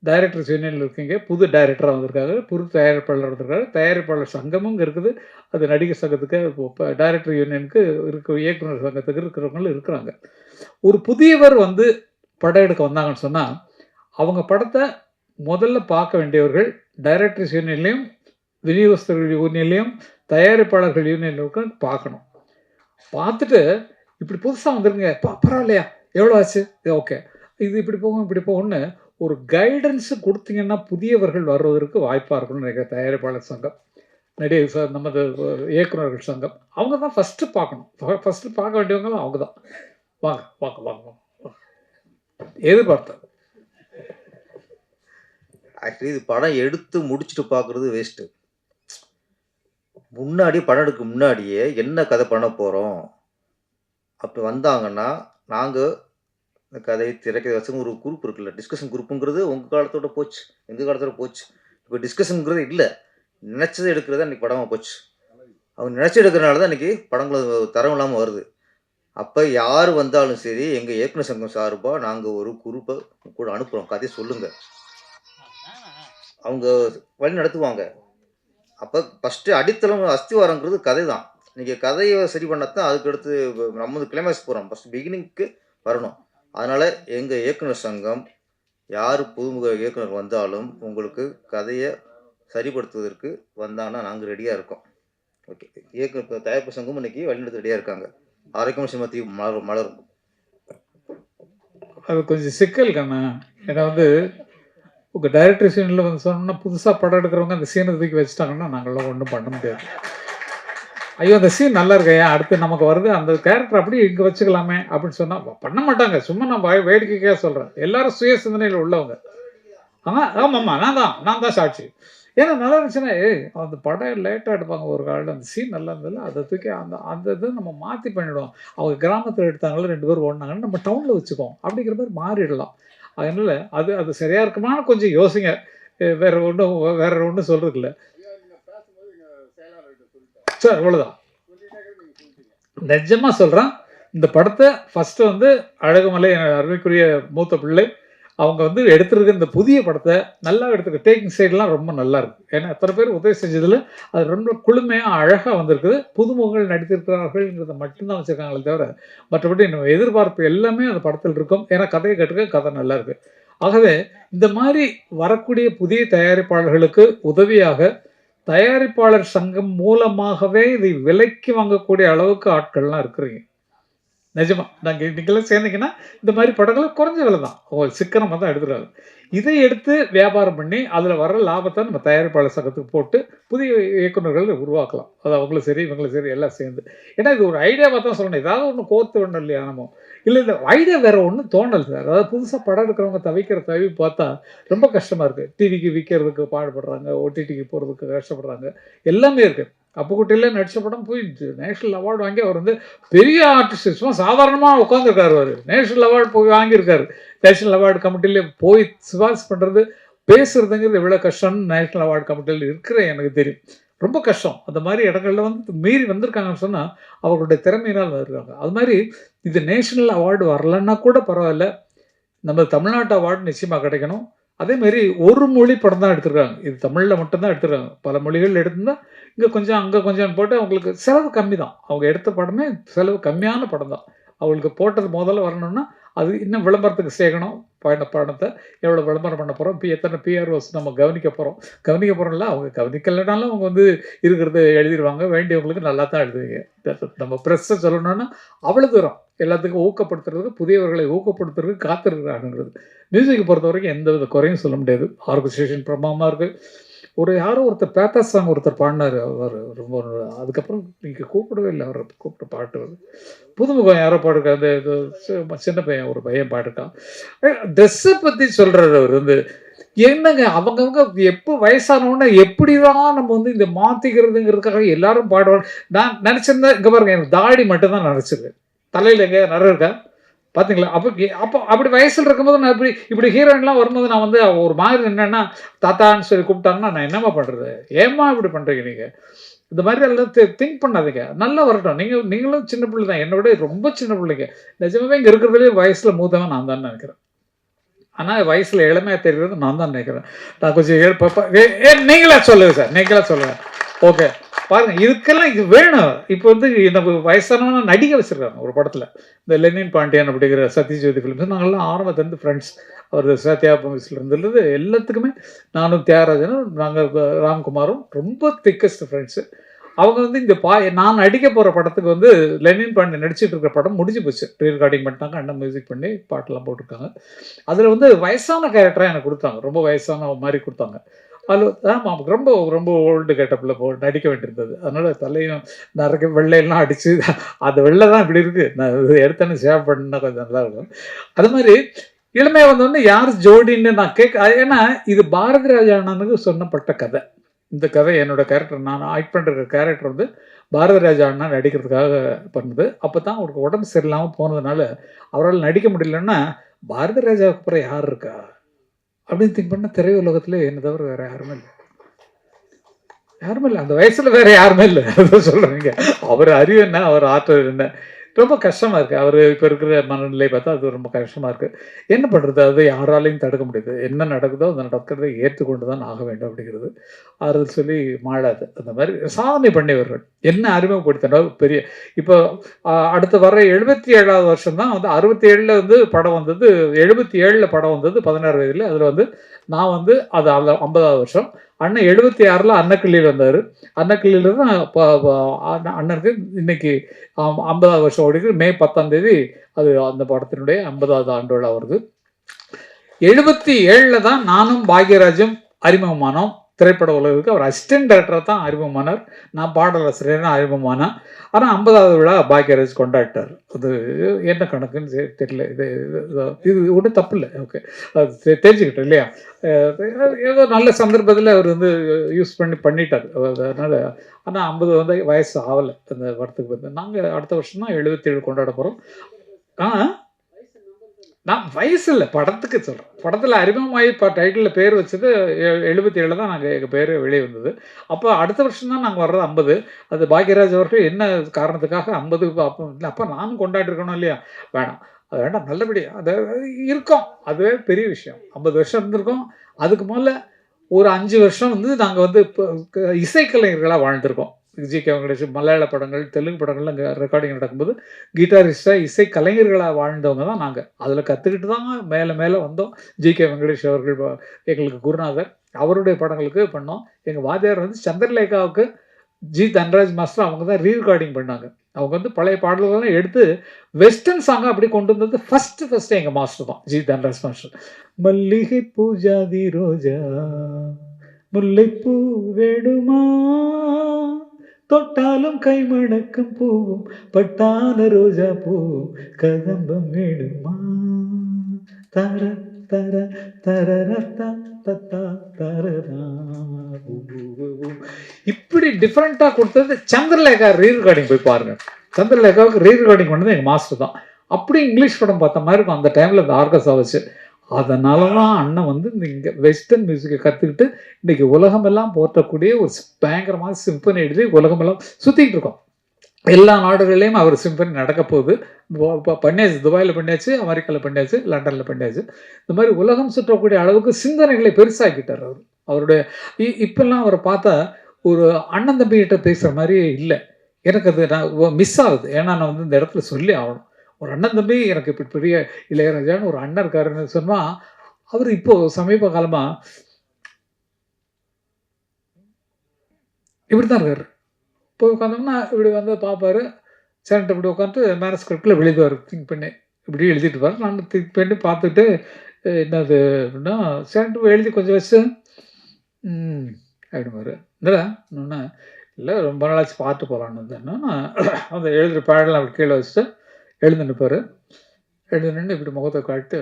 டைரக்டர்ஸ் யூனியனில் இருக்கீங்க, புது டைரக்டராக வந்திருக்காரு, புது தயாரிப்பாளர் வந்திருக்காரு, தயாரிப்பாளர் சங்கமும் இங்கே இருக்குது, அது நடிகர் சங்கத்துக்கு இப்போ டைரக்டர் யூனியனுக்கு இருக்க, இயக்குனர் சங்கத்துக்கு இருக்கிறவங்களும் இருக்கிறாங்க. ஒரு புதியவர் வந்து படம் எடுக்க வந்தாங்கன்னு சொன்னால் அவங்க படத்தை முதல்ல பார்க்க வேண்டியவர்கள் டைரக்டர்ஸ் யூனியன்லேயும் விநியோகஸ்தர்கள் யூனியன்லேயும் தயாரிப்பாளர்கள் யூனியன்லையும் பார்க்கணும். பார்த்துட்டு இப்படி புதுசாக வந்துருங்க, பரவாயில்லையா, எவ்வளோ ஆச்சு, ஓகே, இது இப்படி போகும் இப்படி போகும்னு ஒரு கைடன்ஸு கொடுத்தீங்கன்னா புதியவர்கள் வர்றதற்கு வாய்ப்பாக இருக்கும்னு நினைக்கிறேன். தயாரிப்பாளர் சங்கம், நடிகர் நமது இயக்குநர்கள் சங்கம், அவங்க தான் ஃபஸ்ட்டு பார்க்கணும். ஃபஸ்ட்டு பார்க்க வேண்டியவங்க அவங்க தான். வாங்க வாங்க வாங்க வாங்க. எதிர்பார்த்தேன். ஆக்சுவலி இது படம் எடுத்து முடிச்சுட்டு பார்க்குறது வேஸ்ட்டு. முன்னாடி படம் எடுக்க முன்னாடியே என்ன கதை பண்ண போகிறோம் அப்படி வந்தாங்கன்னா, நாங்கள் இந்த கதை திரைக்கதை வச்சு ஒரு குரூப் இருக்குல்ல, டிஸ்கஷன் குரூப்புங்கிறது உங்கள் காலத்தோட போச்சு, எங்கள் காலத்தோட போச்சு. இப்போ டிஸ்கஷனுங்கிறது இல்லை, நினச்சதை எடுக்கிறது தான் இன்றைக்கி படமாக போச்சு. அவங்க நினச்சி எடுக்கிறனால தான் இன்றைக்கி படங்கள் தரம் இல்லாமல் வருது. அப்போ யார் வந்தாலும் சரி, எங்கள் இயக்குனர் சங்கம் சார்பாக நாங்கள் ஒரு குரூப்பை கூட அனுப்புகிறோம், கதையை சொல்லுங்கள், அவங்க வழி நடத்துவாங்க. அப்போ ஃபஸ்ட்டு அடித்தளம் அஸ்திவாரங்கிறது கதை தான். நீங்கள் கதையை சரி பண்ணாதான் அதுக்கடுத்து நம்ம வந்து கிளைமேக்ஸ் போகிறோம், ஃபஸ்ட் பிகினிங்க்கு வரணும். அதனால் எங்கள் இயக்குனர் சங்கம் யார் புதுமுக இயக்குனர் வந்தாலும் உங்களுக்கு கதையை சரிப்படுத்துவதற்கு வந்தாங்கன்னா நாங்கள் ரெடியாக இருக்கோம். ஓகே, இயக்குனர் தயாரிப்பு சங்கமும் இன்றைக்கி வழிநடத்த ரெடியாக இருக்காங்க. ஆரோக்கியம் சிமத்தி மலரும். அது கொஞ்சம் சிக்கல் கண்ணா. ஏன்னா வந்து உங்கள் டைரக்டர் சீனில் வந்து சொன்னோம்னா புதுசாக படம் எடுக்கிறவங்க அந்த சீனை தூக்கி வச்சுட்டாங்கன்னா நாங்கள்லாம் ஒன்றும் பண்ண முடியாது. ஐயோ அந்த சீன் நல்லா இருக்கையா, அடுத்து நமக்கு வருது, அந்த கேரக்டர் அப்படியே இங்கே வச்சுக்கலாமே அப்படின்னு சொன்னால் பண்ண மாட்டாங்க. சும்மா நான் வேடிக்கைக்காக சொல்கிறேன். எல்லாரும் சுய சிந்தனையில் உள்ளவங்க. ஆனால் ஆமாம்மா நான் தான் சாட்சி. ஏன்னா நல்லா இருந்துச்சுன்னா அந்த படம் லேட்டாக எடுப்பாங்க ஒரு காலில், அந்த சீன் நல்லா இருந்ததில்ல, அதை தூக்கி அந்த இதை நம்ம மாற்றி பண்ணிவிடுவோம். அவங்க கிராமத்தில் எடுத்தாங்களோ 2 பேர் ஓடினாங்கன்னு நம்ம டவுனில் வச்சுக்கோம் அப்படிங்கிற மாதிரி மாறிடலாம். அதனால் அது சரியாக இருக்குமான்னு கொஞ்சம் யோசிங்க. வேற ஒன்றும் சொல்கிறது இல்லை சார், அவ்வளோதான். நிஜமாக சொல்கிறேன், இந்த படத்தை ஃபஸ்ட்டு வந்து அழகுமலை அருமைக்குரிய மூத்த பிள்ளை அவங்க வந்து எடுத்துருக்க இந்த புதிய படத்தை நல்லா எடுத்துருக்கு. டேக்கிங் சைடெலாம் ரொம்ப நல்லா இருக்குது. ஏன்னா எத்தனை பேர் உதவி செஞ்சதில் அது ரொம்ப குளுமையாக அழகாக வந்திருக்குது. புதுமுகங்கள் நடித்திருக்கிறார்கள்ங்கிறத மட்டும்தான் வச்சுருக்காங்களே தவிர மற்றபடி நம்ம எதிர்பார்ப்பு எல்லாமே அந்த படத்தில் இருக்கும். ஏன்னா கதையை கேட்டுக்க கதை நல்லா இருக்குது. ஆகவே இந்த மாதிரி வரக்கூடிய புதிய தயாரிப்பாளர்களுக்கு உதவியாக தயாரிப்பாளர் சங்கம் மூலமாகவே இதை விலைக்கு வாங்கக்கூடிய அளவுக்கு ஆட்கள்லாம் இருக்கிறீங்க. நிஜமா நாங்கள் நீங்களாம் சேர்ந்தீங்கன்னா இந்த மாதிரி படங்களை குறைஞ்ச விலை தான், சிக்கனமாக தான் எடுத்துருக்காங்க. இதை எடுத்து வியாபாரம் பண்ணி அதில் வர லாபத்தை நம்ம தயாரிப்பாளர் சங்கத்துக்கு போட்டு புதிய இயக்குநர்கள் உருவாக்கலாம். அது அவங்களும் சரி இவங்களும் சரி எல்லாம் சேர்ந்து. ஏன்னா இது ஒரு ஐடியாவாக தான் சொல்லணும். ஏதாவது ஒன்று கோர்த்து வேணும் இல்லையா நம்ம. இல்லை ஐடியா வேறு ஒன்றும் தோணல் சார். அதாவது புதுசாக படம் எடுக்கிறவங்க தவிக்கிற தவி பார்த்தா ரொம்ப கஷ்டமாக இருக்குது. டிவிக்கு விற்கிறதுக்கு பாடுபடுறாங்க, ஓடிடிக்கு போகிறதுக்கு கஷ்டப்படுறாங்க, எல்லாமே இருக்குது. அப்புக்குட்டியில் நடித்த படம் போய் நேஷ்னல் அவார்டு வாங்கி அவர் வந்து பெரிய ஆர்டிஸ்ட், சும்மா சாதாரணமாக உட்காந்துருக்காரு. அவர் நேஷ்னல் அவார்டு போய் வாங்கியிருக்காரு. நேஷ்னல் அவார்டு கமிட்டியில் போய் சிபாரிசு பண்ணுறது பேசுகிறதுங்கிறது எவ்வளோ கஷ்டம்னு நேஷ்னல் அவார்டு கமிட்டியில் இருக்கிற எனக்கு தெரியும். ரொம்ப கஷ்டம். அந்த மாதிரி இடங்கள்ல வந்து மீறி வந்திருக்காங்கன்னு சொன்னால் அவர்களுடைய திறமையினால் வந்திருக்காங்க. அது மாதிரி இது நேஷ்னல் அவார்டு வரலன்னா கூட பரவாயில்ல, நம்ம தமிழ்நாட்டு அவார்டு நிச்சயமாக கிடைக்கணும். அதேமாரி ஒரு மொழி படம் தான் எடுத்துருக்காங்க. இது தமிழில் மட்டும்தான் எடுத்துருக்காங்க. பல மொழிகள் எடுத்திருந்தால் இங்கே கொஞ்சம் அங்கே கொஞ்சம் போட்டு அவங்களுக்கு செலவு கம்மி தான். அவங்க எடுத்த படமே செலவு கம்மியான படம் தான். அவங்களுக்கு போட்டது முதல்ல வரணும்னா அது இன்னும் விளம்பரத்துக்கு சேர்க்கணும். படத்தை எவ்வளோ விளம்பரம் பண்ண போகிறோம், இப்போ எத்தனை பிஆர்ஓஸ் நம்ம கவனிக்க போகிறோம்ல. அவங்க கவனிக்கலைனாலும் அவங்க வந்து இருக்கிறத எழுதிடுவாங்க. வேண்டியவங்களுக்கு நல்லா தான் எழுதுவீங்க. நம்ம ப்ரெஸ்ஸை சொல்லணும்னா அவ்வளோ தூரம் எல்லாத்துக்கும் ஊக்கப்படுத்துறதுக்கு, புதியவர்களை ஊக்கப்படுத்துறதுக்கு காத்திருக்கிறாங்கிறது. மியூசிக்கை பொறுத்த வரைக்கும் எந்த வித குறையும் சொல்ல முடியாது. ஆர்கஸ்ட்ரேஷன் பிரமாதமாக இருக்குது. யாரோ ஒருத்தர் பேத்தா சாங் ஒருத்தர் பாடினார். அவர் ரொம்ப அதுக்கப்புறம் நீங்கள் கூப்பிடவே இல்லை. அவரை கூப்பிட்டு பாட்டு புதுமுகம் யாரோ பாடுக்கா, அந்த சின்ன பையன் ஒரு பையன் பாடுக்கான். ட்ரெஸ்ஸை பற்றி சொல்கிறார் அவர் வந்து. என்னங்க அவங்கவுங்க எப்போ வயசானவுடனே எப்படிதான் நம்ம வந்து இந்த மாற்றிக்கிறதுங்கிறதுக்காக எல்லாரும் பாடுவாங்க. நான் நினச்சிருந்தேன், இங்கே பாருங்க, எனக்கு தாடி மட்டும்தான் நினச்சிருக்கு, தலையில் எங்கே நிறைய இருக்கா பார்த்தீங்களா? அப்போ அப்படி வயசில் இருக்கும்போது நான் இப்படி ஹீரோயின்லாம் வரும்போது நான் வந்து ஒரு மாதிரி என்னென்னா தாத்தான்னு சொல்லி கூப்பிட்டாங்கன்னா நான் என்னம்மா பண்ணுறது, ஏம்மா இப்படி பண்ணுறீங்க நீங்கள்? இந்த மாதிரி எல்லாம் திங்க் பண்ணாதீங்க. நல்லா வரட்டும். நீங்களும் சின்ன பிள்ளை தான், என்னை விட ரொம்ப சின்ன பிள்ளைங்க. நிஜமாவே இங்கே இருக்கிறதுலேயே வயசில் மூத்தவன் நான் தான் நினைக்கிறேன். ஆனால் வயசில் இளமையாக தெரிகிறது நான் தான் நினைக்கிறேன். நான் கொஞ்சம் நீங்களா சொல்லுங்க சார், நீங்களா சொல்லுங்க. ஓகே பாருங்க, இதுக்கெல்லாம் இது வேணும். இப்போ வந்து நம்ம வயசானவங்க நடிக்க வச்சிருக்காங்க ஒரு படத்தில், இந்த லெனின் பாண்டியன் அப்படிங்கிற சத்யஜோதி ஃபிலிம்ஸ். நாங்கள்லாம் ஆரம்பத்துலேருந்து ஃப்ரெண்ட்ஸ். அவர் சத்யா மூவிஸில் இருந்துள்ளது எல்லாத்துக்குமே நானும் தியாகராஜனும் நாங்கள் ராம்குமாரும் ரொம்ப திக்கஸ்ட் ஃப்ரெண்ட்ஸு. அவங்க வந்து இந்த நான் நடிக்க போகிற படத்துக்கு வந்து லெனின் பாண்டியன் நடிச்சிட்டு இருக்கிற படம் முடிஞ்சு போச்சு, ரீ ரெக்கார்டிங் பண்ணிட்டாங்க, அண்ணன் மியூசிக் பண்ணி பாட்டெல்லாம் போட்டிருக்காங்க. அதில் வந்து வயசான கேரக்டராக எனக்கு கொடுத்தாங்க, ரொம்ப வயசான மாதிரி கொடுத்தாங்க. அதில் ஆமாம் ரொம்ப ரொம்ப ஓல்டு கெட்டப்பில் நடிக்க வேண்டியிருந்தது. அதனால் தலையும் நிறைய வெள்ளையெல்லாம் அடித்து அந்த வெள்ளை தான் இப்படி இருக்குது, நான் எடுத்தோன்னே சேவ் பண்ணால் கொஞ்சம் நல்லா இருக்கும். அது மாதிரி இளமையாக வந்தோடனே யார் ஜோடின்னு நான் ஏன்னா இது பாரதி ராஜா அண்ணனுக்கு சொன்னப்பட்ட கதை. இந்த கதை என்னோட கேரக்டர், நான் ஆக்ட் பண்ணுற கேரக்டர் வந்து பாரதி ராஜா அண்ணா நடிக்கிறதுக்காக பண்ணது. அப்போ தான் அவருக்கு உடம்பு சரியில்லாமல் போனதுனால அவரால் நடிக்க முடியலன்னா பாரதி ராஜாவுக்கு அப்புறம் யார் இருக்கா அப்படின்னு திங்க் பண்ண திரையுலகத்தில் என்ன தவிர வேற யாருமே இல்லை, யாருமே இல்லை. அந்த வயசுல வேற யாருமே இல்லை. அதான் சொல்றீங்க. அவர் அறிவு என்ன, அவர் ஆற்றல் என்ன, ரொம்ப கஷ்டமா இருக்கு. அவர் இப்போ இருக்கிற மனநிலை பார்த்தா அது ரொம்ப கஷ்டமா இருக்கு. என்ன பண்றது, அது யாராலையும் தடுக்க முடியாது. என்ன நடக்குதோ அந்த நடக்கிறதை ஏற்றுக்கொண்டு தான் ஆக வேண்டும் அப்படிங்கிறது. ஆறுதல் சொல்லி மாளாது. அந்த மாதிரி சாதனை பண்ணியவர்கள் என்ன அறிமுகப்படுத்தினா பெரிய. இப்போ அடுத்து வர 77வது வருஷம் தான் வந்து 67ல் வந்து படம் வந்தது, 77ல் படம் வந்தது 16 வயதில். அதில் வந்து நான் வந்து அது 50வது வருஷம். அண்ணன் 76ல் அன்னக்கிள்ளியில் வந்தார். அன்னக்கிள்ளியில் தான் அண்ணனுக்கு இன்னைக்கு 50வது வருஷம் ஓடிக்கு. மே 10ஆம் தேதி அது அந்த படத்தினுடைய 50வது ஆண்டு விழா வருது. 77ல் தான் நானும் பாக்யராஜும் அறிமுகமானோம் திரைப்பட உலகிற்கு. அவர் அசிஸ்டன்ட் டைரக்டராக தான் அறிமுகமானார், நான் பாடலாசிரியராக அறிமுகமானேன். ஆனால் 50வது விழா பாக்யராஜ் கொண்டாடிட்டார். அது என்ன கணக்குன்னு தெரியல. இது ஒன்றும் தப்பு இல்லை. ஓகே, அது தெரிஞ்சுக்கிட்டோம் இல்லையா. ஏதோ நல்ல சந்தர்ப்பத்தில் அவர் வந்து யூஸ் பண்ணிட்டார். அதனால் ஆனால் 50 வந்து வயசு ஆகலை அந்த படத்துக்கு வந்து. நாங்கள் அடுத்த வருஷம் தான் 77 கொண்டாட போகிறோம். நான் வயசு இல்லை, படத்துக்கு சொல்கிறேன். படத்தில் அறிமுகமாகி டைட்டிலில் பேர் வச்சது 77 தான் நாங்கள் எங்கள் பேர் வெளியே வந்தது. அப்போ அடுத்த வருஷம் தான் நாங்கள் வர்றது 50. அது பாக்யராஜ் அவர்கள் என்ன காரணத்துக்காக 50 அப்போ நானும் கொண்டாடிருக்கணும் இல்லையா. வேணாம், அது வேண்டாம், நல்லபடியாக அது இருக்கோம். அதுவே பெரிய விஷயம். 50 வருஷம் இருந்திருக்கோம். அதுக்கு முதல்ல ஒரு 5 வருஷம் வந்து நாங்கள் வந்து இப்போ இசைக்கலைஞர்களாக வாழ்ந்திருக்கோம். ஜி.கே. வெங்கடேஷ் மலையாள படங்கள், தெலுங்கு படங்கள் அங்கே ரெக்கார்டிங் நடக்கும்போது கிட்டாரிஸ்டாக இசை கலைஞர்களாக வாழ்ந்தவங்க தான் நாங்கள். அதில் கற்றுக்கிட்டு தான் மேலே மேலே வந்தோம். ஜி.கே. வெங்கடேஷ் அவர்கள் எங்களுக்கு குருநாதர். அவருடைய படங்களுக்கு பண்ணோம். எங்கள் வாத்தியார் வந்து சந்திரலேகாவுக்கு ஜி தன்ராஜ் மாஸ்டர் அவங்க தான் ரீ ரெக்கார்டிங் பண்ணாங்க. அவங்க வந்து பழைய பாடல்கள்லாம் எடுத்து வெஸ்டர்ன் சாங்காக அப்படி கொண்டு வந்தது ஃபஸ்ட்டு எங்கள் மாஸ்டர் தான், ஜி தன்ராஜ் மாஸ்டர். மல்லிகை பூஜாதி ரோஜா முல்லைப்பூ வேடுமா தொட்டாலும் கைமணக்கும் பூவும் பட்டான ரோஜா பூவும் கதம்பம் வேடுமா தர தர தரரத்தா தத்தா தரரா. இப்படி டிஃப்ரெண்ட்டாக கொடுத்தது சந்திரலேகா ரீ ரெக்கார்டிங் போய் பாருங்க. சந்திரலேகாவுக்கு ரீ ரெக்கார்டிங் பண்ணது எங்கள் மாஸ்டர் தான். அப்படி இங்கிலீஷ் படம் பார்த்த மாதிரி இருக்கும் அந்த டைமில் அந்த ஆர்கஸ்ட்ரா வச்சு. அதனால தான் அண்ணன் வந்து இங்கே வெஸ்டர்ன் மியூசிக்கை கற்றுக்கிட்டு இன்றைக்கி உலகமெல்லாம் போற்றக்கூடிய ஒரு பயங்கரமான சிம்பனி எழுதி உலகமெல்லாம் சுற்றிக்கிட்டு இருக்கோம். எல்லா நாடுகள்லேயும் அவர் சிம்பனி நடக்க போகுது. பண்ணியாச்சு, துபாயில் பண்ணியாச்சு, அமெரிக்காவில் பண்ணியாச்சு, லண்டனில் பண்ணியாச்சு. இந்த மாதிரி உலகம் சுற்றக்கூடிய அளவுக்கு சிந்தனைகளை பெருசாக்கிட்டார் அவர். அவருடைய இப்பெல்லாம் அவரை பார்த்தா ஒரு அண்ணன் தம்பிகிட்ட பேசுகிற மாதிரியே இல்லை. எனக்கு அது நான் மிஸ் ஆகுது. ஏன்னா நான் வந்து இந்த இடத்துல சொல்லி ஆகணும். ஒரு அண்ணன் தம்பி எனக்கு இப்படி பெரிய இளையராஜான்னு ஒரு அண்ணன் இருக்காருன்னு சொன்னால், அவர் இப்போது சமீப காலமாக இப்படி தான் இருக்கார். இப்போ உட்காந்தோம்னா இப்படி வந்து பார்ப்பார், சேனட்டை இப்படி உட்காந்து மேனஸ்கிரிப்டில் எழுதுவார். திங்க் பண்ணி இப்படி எழுதிட்டு இருப்பார். நான் திங்க் பண்ணி பார்த்துட்டு என்னது அப்படின்னா சேனட்டு எழுதி கொஞ்சம் வச்சு அப்படின்பாரு. இல்லைடா இன்னொன்று இல்லை, ரொம்ப நாளாச்சு பார்த்து போகலான்னு வந்தேன்னா அந்த எழுதுகிற பேடெல்லாம் அப்படி கீழே வச்சுட்டு எழுந்து நிற்பார். எழுந்து நின்று இப்படி முகத்தை காட்டு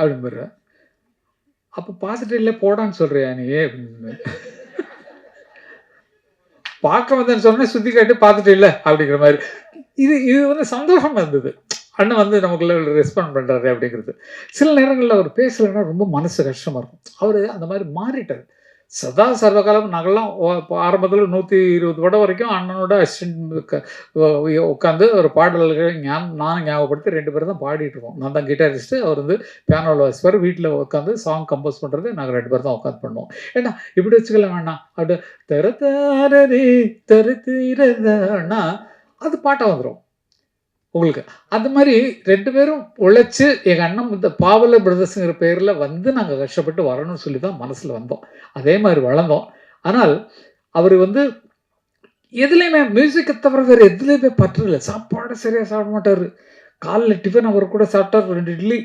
அப்படின்னு அப்போ பார்த்துட்டு இல்லை போடான்னு சொல்றியா நீ அப்படின்னு பார்க்க வந்தேன்னு சொன்னேன், சுற்றி காட்டு பார்த்துட்டு இல்லை அப்படிங்கிற மாதிரி. இது வந்து சந்தோஷமாக இருந்தது. அண்ணன் வந்து நமக்குள்ள ரெஸ்பாண்ட் பண்ணுறாரு அப்படிங்கிறது. சில நேரங்களில் அவர் பேசலைன்னா ரொம்ப மனசு கஷ்டமாக இருக்கும். அவர் அந்த மாதிரி மாறிட்டார். சதா சர்வகாலம் நாங்கள்லாம் ஆரம்பத்தில் 120 படம் வரைக்கும் அண்ணனோட அசிஸ்டன்ட் உட்காந்து ஒரு பாடல்கள் நானும் ஞாபகப்படுத்தி 2 பேரும் தான் பாடிட்டு இருக்கோம். நான் தான் கிட்டாரிஸ்ட்டு, அவர் வந்து பியானோவில் வாசிப்பார். வீட்டில் உட்காந்து சாங் கம்போஸ் பண்ணுறது நாங்கள் 2 பேர் தான் உட்காந்து பண்ணுவோம். ஏன்னா இப்படி வச்சுக்கலாம் வேணாம், அப்படி தரத்தாரே தருத்தீரதானா அது பாட்டாக வந்துடும் உங்களுக்கு. அந்த மாதிரி 2 பேரும் உழைச்சி எங்கள் அண்ணன் இந்த பாவல பிரதர்ஸுங்கிற பேரில் வந்து நாங்கள் கஷ்டப்பட்டு வரணும்னு சொல்லி தான் மனசில் வந்தோம். அதே மாதிரி வளர்ந்தோம். ஆனால் அவர் வந்து எதுலேயுமே மியூசிக்கை தவிர வேறு எதுலேயுமே பற்று இல்லை. சாப்பாடு சரியாக சாப்பிட மாட்டார். காலைல டிஃபன் அவர் கூட சாப்பிட்டார் 2 இட்லி,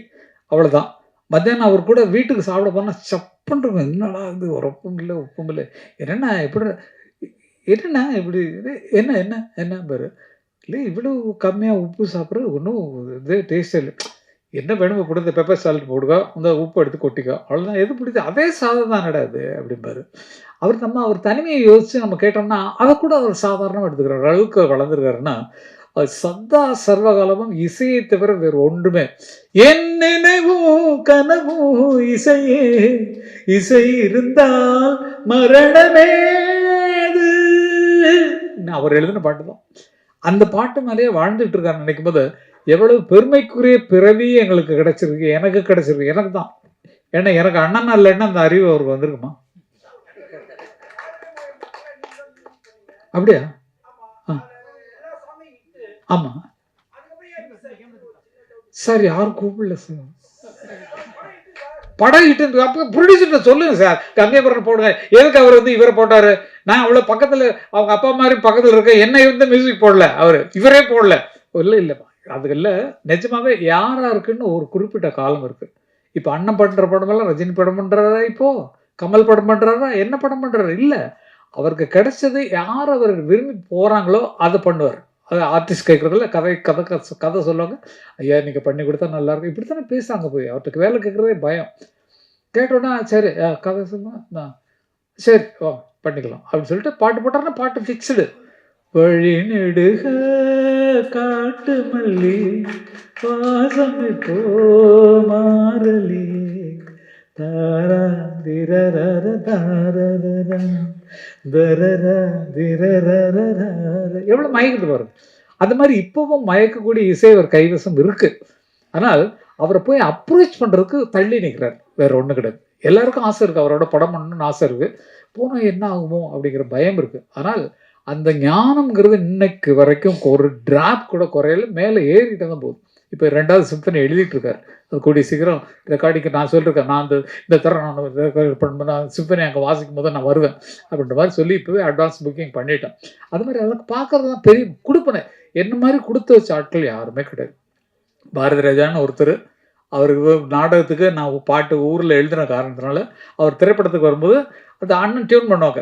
அவ்வளோதான். மத்தியானம் அவர் கூட வீட்டுக்கு சாப்பிட போனால் சப்புன்றுங்க, என்னடா இது உரப்பும் இல்லை உப்பும் இல்லை, என்னென்ன எப்படி என்னென்ன இப்படி என்ன என்ன என்ன பாரு இல்லை, இவ்வளோ கம்மியாக உப்பு சாப்பிட்றது ஒன்றும் இது டேஸ்டே இல்லை. என்ன வேணுமோ கொடுத்த பெப்பர் சால்ட் போடுங்க, இந்த உப்பு எடுத்து கொட்டிக்கோ, அவ்வளோதான். எது பிடிச்சது அதே சாதம் தான் அது அப்படிம்பாரு. அவர் தனிமையை யோசித்து நம்ம கேட்டோம்னா அதை கூட அவர் சாதாரணமாக எடுத்துக்கிறார். அளவுக்கு வளர்ந்துருக்காருன்னா அது சதா சர்வகாலமும் இசையை தவிர வேறு ஒன்றுமே. என் நினைவும் கனவும் இசையே, இசை இருந்தால் மரணமே அவர் எழுதின பாட்டு தான். அந்த பாட்டு மேலேயே வாழ்ந்துட்டு இருக்காரு நினைக்கும் போது எவ்வளவு பெருமைக்குரிய பிறவி எங்களுக்கு கிடைச்சிருக்கு, எனக்கு கிடைச்சிருக்கு. எனக்கு தான், ஏன்னா எனக்கு அண்ணன் இல்லைன்னா அந்த அறிவு அவருக்கு வந்திருக்குமா? அப்படியா? ஆமா சார், யாரும் கூப்பிடல சார். படம் இட்டு அப்போ ப்ரொடியூசர் சொல்லுங்க சார், கங்கைபுரம் போடுங்க. எதுக்கு அவர் வந்து இவரை போட்டாரு? நான் அவ்வளோ பக்கத்தில் அவங்க அப்பா மாதிரி பக்கத்தில் இருக்க என்ன வந்து மியூசிக் போடல, இவரே போடல. இல்லை இல்லைப்பா, அது இல்லை. நிஜமாவே யாரா இருக்குன்னு ஒரு குறிப்பிட்ட காலம் இருக்கு. இப்போ அண்ணன் பண்ற படமெல்லாம் ரஜினி படம் பண்றாரா, இப்போ கமல் படம் பண்றாரா, என்ன படம் பண்றாரு? இல்லை, அவருக்கு கிடைச்சது யார் அவர் விரும்பி போறாங்களோ அதை பண்ணுவார். அது ஆர்டிஸ்ட் கேட்குறதில்ல, கதை சொல்லுவாங்க. ஐயா நீங்கள் பண்ணி கொடுத்தா நல்லாயிருக்கும், இப்படி தானே பேசுகிறாங்க. போய் அவர்கிட்ட வேலை கேட்குறதே பயம். கேட்டோன்னா சரி கதை சொல்லுங்க, சரி ஓ பண்ணிக்கலாம் அப்படின்னு சொல்லிட்டு பாட்டு போட்டாருன்னா பாட்டு ஃபிக்ஸ்டு. வழி நெடுக காட்டு மல்லி வாசம் போ மாறலி தாரா திரர தாரர எவ்வளவு மயக்கிட்டு பாருங்க. அந்த மாதிரி இப்பவும் மயக்கக்கூடிய இசை ஒரு கைவசம் இருக்கு. ஆனால் அவரை போய் அப்ரோச் பண்றதுக்கு தள்ளி நிற்கிறார், வேற ஒண்ணு கிடையாது. எல்லாருக்கும் ஆசை இருக்கு, அவரோட படம் பண்ணணும்னு ஆசை இருக்கு, போனா என்ன ஆகுமோ அப்படிங்கிற பயம் இருக்கு. ஆனால் அந்த ஞானம்ங்கிறது இன்னைக்கு வரைக்கும் ஒரு டிராப் கூட குறையில, மேலே ஏறிட்டு தான் போகுது. இப்போ 2வது சிம்பனி எழுதிட்டு இருக்காரு. அது கூடிய சீக்கிரம் ரெக்கார்டிங்கு நான் சொல்லியிருக்கேன். நான் இந்த தரம் நான் சிம்பனி அங்கே வாசிக்கும் போது நான் வருவேன் அப்படின்ற மாதிரி சொல்லி இப்போவே அட்வான்ஸ் புக்கிங் பண்ணிட்டேன். அது மாதிரி அதெல்லாம் பார்க்கறதுலாம் பெரிய கொடுப்பனே. என்ன மாதிரி கொடுத்து வச்ச ஆட்கள் யாருமே கிடையாது. பாரதி ராஜான்னு ஒருத்தர், அவருக்கு நாடகத்துக்கு நான் பாட்டு ஊரில் எழுதின காரணத்தினால அவர் திரைப்படத்துக்கு வரும்போது அந்த அண்ணன் டியூன் பண்ணுவாங்க.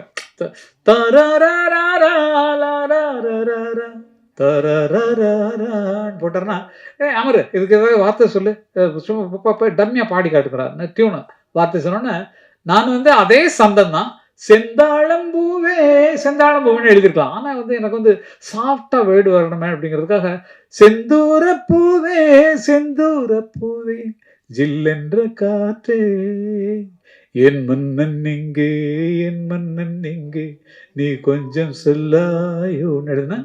போட்டார்னா அமரு இதுக்கு ஏதாவது வார்த்தை சொல்லு, சும்மா போய் டம்மியாக பாடி காட்டுக்கிறார் டியூனு. வார்த்தை சொன்னோன்னே நான் வந்து அதே சந்தம் தான், செந்தாழம்பூவே செந்தாழம்பூவேன்னு எழுதிருக்கலாம். ஆனால் வந்து எனக்கு வந்து சாஃப்டாக வேர்டு வரணுமே அப்படிங்கிறதுக்காக செந்தூர பூவே செந்தூர பூவே ஜில்லென்ற காற்றே என் மன்னன் எங்கே என் மன்னன் எங்கே நீ கொஞ்சம் சொல்லாயோன்னு.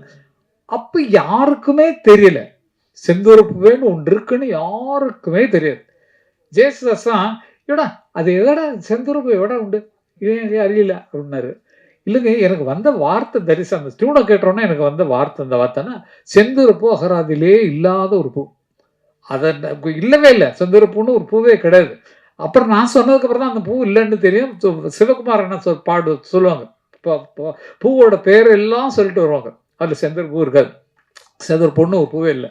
அப்போ யாருக்குமே தெரியல செந்தூர பூவேன்னு ஒன்று இருக்குன்னு யாருக்குமே தெரியாது. ஜேசுதாஸ் தான் எடா அது எதடா செந்தூர பூ எடா உண்டு ஏன் அறியல அப்படின்னாரு. இல்லைங்க, எனக்கு வந்த வார்த்தை தரிசனம், அந்த டியூனை கேட்டோன்னே எனக்கு வந்த வார்த்தை, அந்த வார்த்தைன்னா செந்தூர பூ அகராதிலே இல்லாத ஒரு பூ. அதை இல்லவே இல்லை, செந்தூர பூன்னு ஒரு பூவே கிடையாது. அப்புறம் நான் சொன்னதுக்கப்புறம் தான் அந்த பூ இல்லைன்னு தெரியும். சிவகுமார் என்ன சொல்லுவாங்க, பூவோட பேர் எல்லாம் சொல்லிட்டு வருவாங்க, அதில் செந்தூர பூ இருக்காது, செந்தூர பூன்னு ஒரு பூவே இல்லை.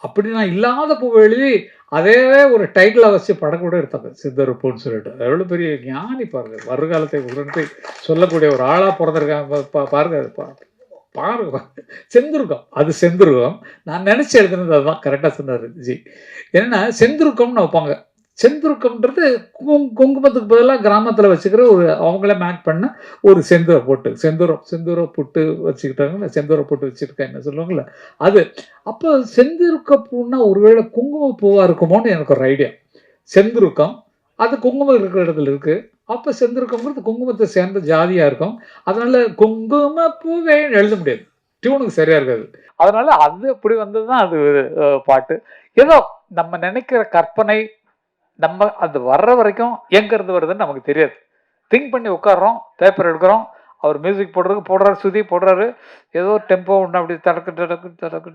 அப்படி நான் இல்லாத பூவை எழுதி அதே ஒரு டைட்டில் வச்சு படம் கூட எடுத்தாங்க, சித்தருப்புன்னு சொல்லிட்டு. எவ்வளோ பெரிய ஞானி பாருங்க, வருங்காலத்தை உணர்ந்து சொல்லக்கூடிய ஒரு ஆளாக பிறந்திருக்காங்க பாருங்க. பாருங்க செந்துருக்கம், அது செந்துருக்கம். நான் நினச்சி எழுதுனது அதுதான், கரெக்டாக சொன்னார் ஜி. என்னென்னா செந்துருக்கம்னு வைப்பாங்க. செந்துருக்கம்ன்றது குங்குமத்துக்கு பதிலாக கிராமத்தில் வச்சுக்கிற ஒரு அவங்களே மேக் பண்ண ஒரு செந்தூர போட்டு, செந்தூர புட்டு வச்சுக்கிட்டாங்க, செந்தூர போட்டு வச்சுருக்கேன் என்ன சொல்லுவாங்கள்ல அது. அப்போ செந்துருக்க பூன்னா ஒருவேளை குங்கும பூவாக இருக்குமோன்னு எனக்கு ஒரு ஐடியா. செந்துருக்கம் அது குங்குமம் இருக்கிற இடத்துல இருக்குது, அப்போ செந்திருக்கோங்கிறது குங்குமத்தை சேர்ந்த ஜாதியாக இருக்கும். அதனால குங்கும பூவே எழுத முடியாது, டியூனுக்கு சரியா இருக்காது. அதனால அது அப்படி வந்ததுதான் அது பாட்டு. ஏதோ நம்ம நினைக்கிற கற்பனை நம்ம அது வர்ற வரைக்கும் எங்க இருந்து வருதுன்னு நமக்கு தெரியாது. திங்க் பண்ணி உட்காடுறோம், பேப்பர் எடுக்கிறோம், அவர் மியூசிக் போடுறாரு, சுதி போடுறாரு, ஏதோ டெம்போ ஒன்று அப்படி தடக்கு தடக்கு தடக்கு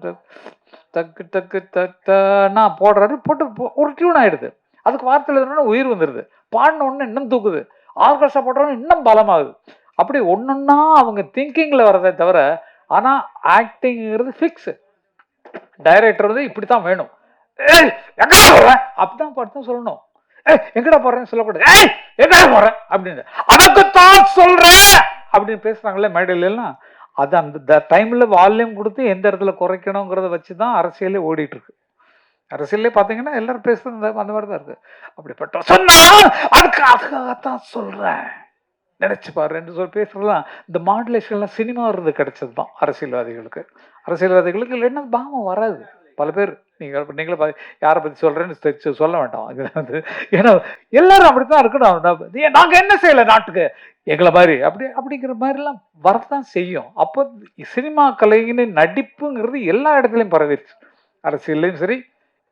டக்கு டக்கு டக்குன்னா போடுறாரு, போட்டு ஒரு டியூன் ஆயிடுது. அதுக்கு வார்த்தை எழுதுனா உயிர் வந்துடுது, பாடின ஒன்று இன்னும் தூக்குது, ஆர்கெஸ்ட்ரா போடுறோன்னு இன்னும் பலமாகுது. அப்படி ஒன்னொன்னா அவங்க திங்கிங்ல வர்றதை தவிர, ஆனா ஆக்டிங்கிறது ஃபிக்ஸ். டைரக்டர் வந்து இப்படித்தான் வேணும், எங்கடா போறேன் அப்படிதான் பார்த்து சொல்லணும், எங்கடா போறேன்னு சொல்லக்கூடாது, எங்கடா போறேன் அப்படின்னு அதற்குத்தான் சொல்றேன் அப்படின்னு பேசுறாங்களே மேடையில எல்லாம். அது அந்த டைம்ல வால்யூம் கொடுத்து எந்த இடத்துல குறைக்கணுங்கிறத வச்சுதான் அரசியலே ஓடிட்டு இருக்கு. அரசியலே பாத்தீங்கன்னா எல்லாரும் பேசுறது அந்த மாதிரி தான் இருக்கு. அப்படிப்பட்ட சொன்னா அதுக்காகத்தான் சொல்றேன், நினைச்சு பாருன்னு சொல்லி பேசுறதுதான். இந்த மாடுலேஷன்லாம் சினிமா வருது கிடைச்சது தான் அரசியல்வாதிகளுக்கு. அரசியல்வாதிகளுக்கு இல்லைன்னா பாவம் வராது. பல பேர் நீங்களே யாரை பத்தி சொல்றேன்னு சொல்ல வேண்டாம். ஏன்னா எல்லாரும் அப்படித்தான் இருக்கணும். நாங்க என்ன செய்யல நாட்டுக்கு எங்களை மாதிரி அப்படிங்கிற மாதிரி எல்லாம் வரத்தான் செய்யும். அப்போ சினிமா கலைஞனு நடிப்புங்கிறது எல்லா இடத்துலயும் பரவிடுச்சு. அரசியல்லையும் சரி,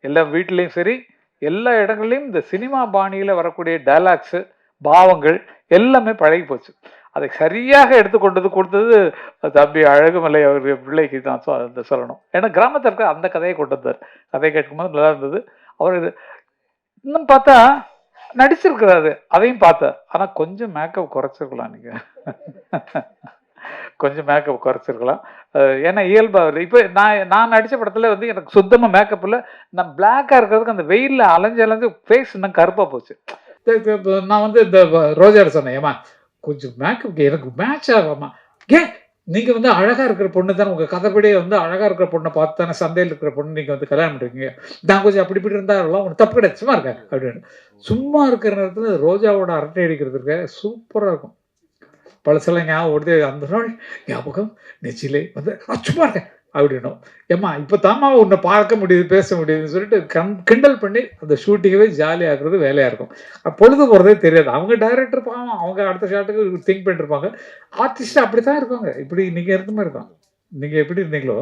எல்லா வீட்லயும் சரி, எல்லா இடங்கள்லயும் இந்த சினிமா பாணியில வரக்கூடிய டைலாக்ஸ், பாவங்கள் எல்லாமே பழகி போச்சு. அதை சரியாக எடுத்துக்கொண்டது கொடுத்தது தம்பி அழகுமலை அவருடைய பிள்ளைக்கு தான் சொல்லணும். ஏன்னா கிராமத்தில் இருக்க அந்த கதையை கொண்டு வந்தார். கதையை கேட்கும்போது நல்லா இருந்தது. அவர் இன்னும் பார்த்தா நடிச்சிருக்கிறாரு, அதையும் பார்த்தார். ஆனா கொஞ்சம் மேக்கப் குறைச்சிருக்கலாம் நீங்க, கொஞ்சம் மேக்கப் குறைச்சிருக்கலாம். ஏன்னா இயல்பா இப்போ நான் நடிச்ச படத்துல வந்து எனக்கு சுத்தமா மேக்கப் இல்லை. நான் பிளாக்கா இருக்கிறதுக்கு அந்த வெயில்ல அலைஞ்சு ஃபேஸ் இன்னும் கருப்பா போச்சு. நான் வந்து இந்த ரோஜார் சொன்னேன், ஏமா கொஞ்சம் மேக்கப் எனக்கு மேட்ச் ஆகாமா, ஏன் நீங்க வந்து அழகா இருக்கிற பொண்ணு தானே, உங்க கதைப்படியே வந்து அழகா இருக்கிற பொண்ணை பார்த்து தானே சந்தையில் இருக்கிற பொண்ணு நீங்க வந்து கல்யாணம் பண்ணுறீங்க, நான் கொஞ்சம் அப்படி இப்படி இருந்தாலும் ஒன்று தப்பு கிடையாது, சும்மா இருக்கேன் அப்படின்னு. சும்மா இருக்கிற நேரத்துல ரோஜாவோட அரட்டை அடிக்கிறதுக்கு சூப்பரா இருக்கும். பழசெல்லாம் ஞாபகம் வருது. அந்த நாள் ஞாபகம் நெச்சிலே வந்து சும்மா இருக்கேன் அப்படின்னும். ஏம்மா இப்போ தாம்மா உன்னை பார்க்க முடியுது, பேச முடியுதுன்னு சொல்லிட்டு கிண்டல் பண்ணி அந்த ஷூட்டிங்கவே ஜாலியாகிறது வேலையாக இருக்கும். பொழுது போகிறதே தெரியாது. அவங்க டைரக்டர் பாவம், அவங்க அடுத்த ஷாட்டுக்கு திங்க் பண்ணிருப்பாங்க. ஆர்டிஸ்ட் அப்படி தான் இருப்பாங்க. இப்படி நீங்கள் இருந்த மாதிரி இருக்கும், நீங்கள் எப்படி இருந்தீங்களோ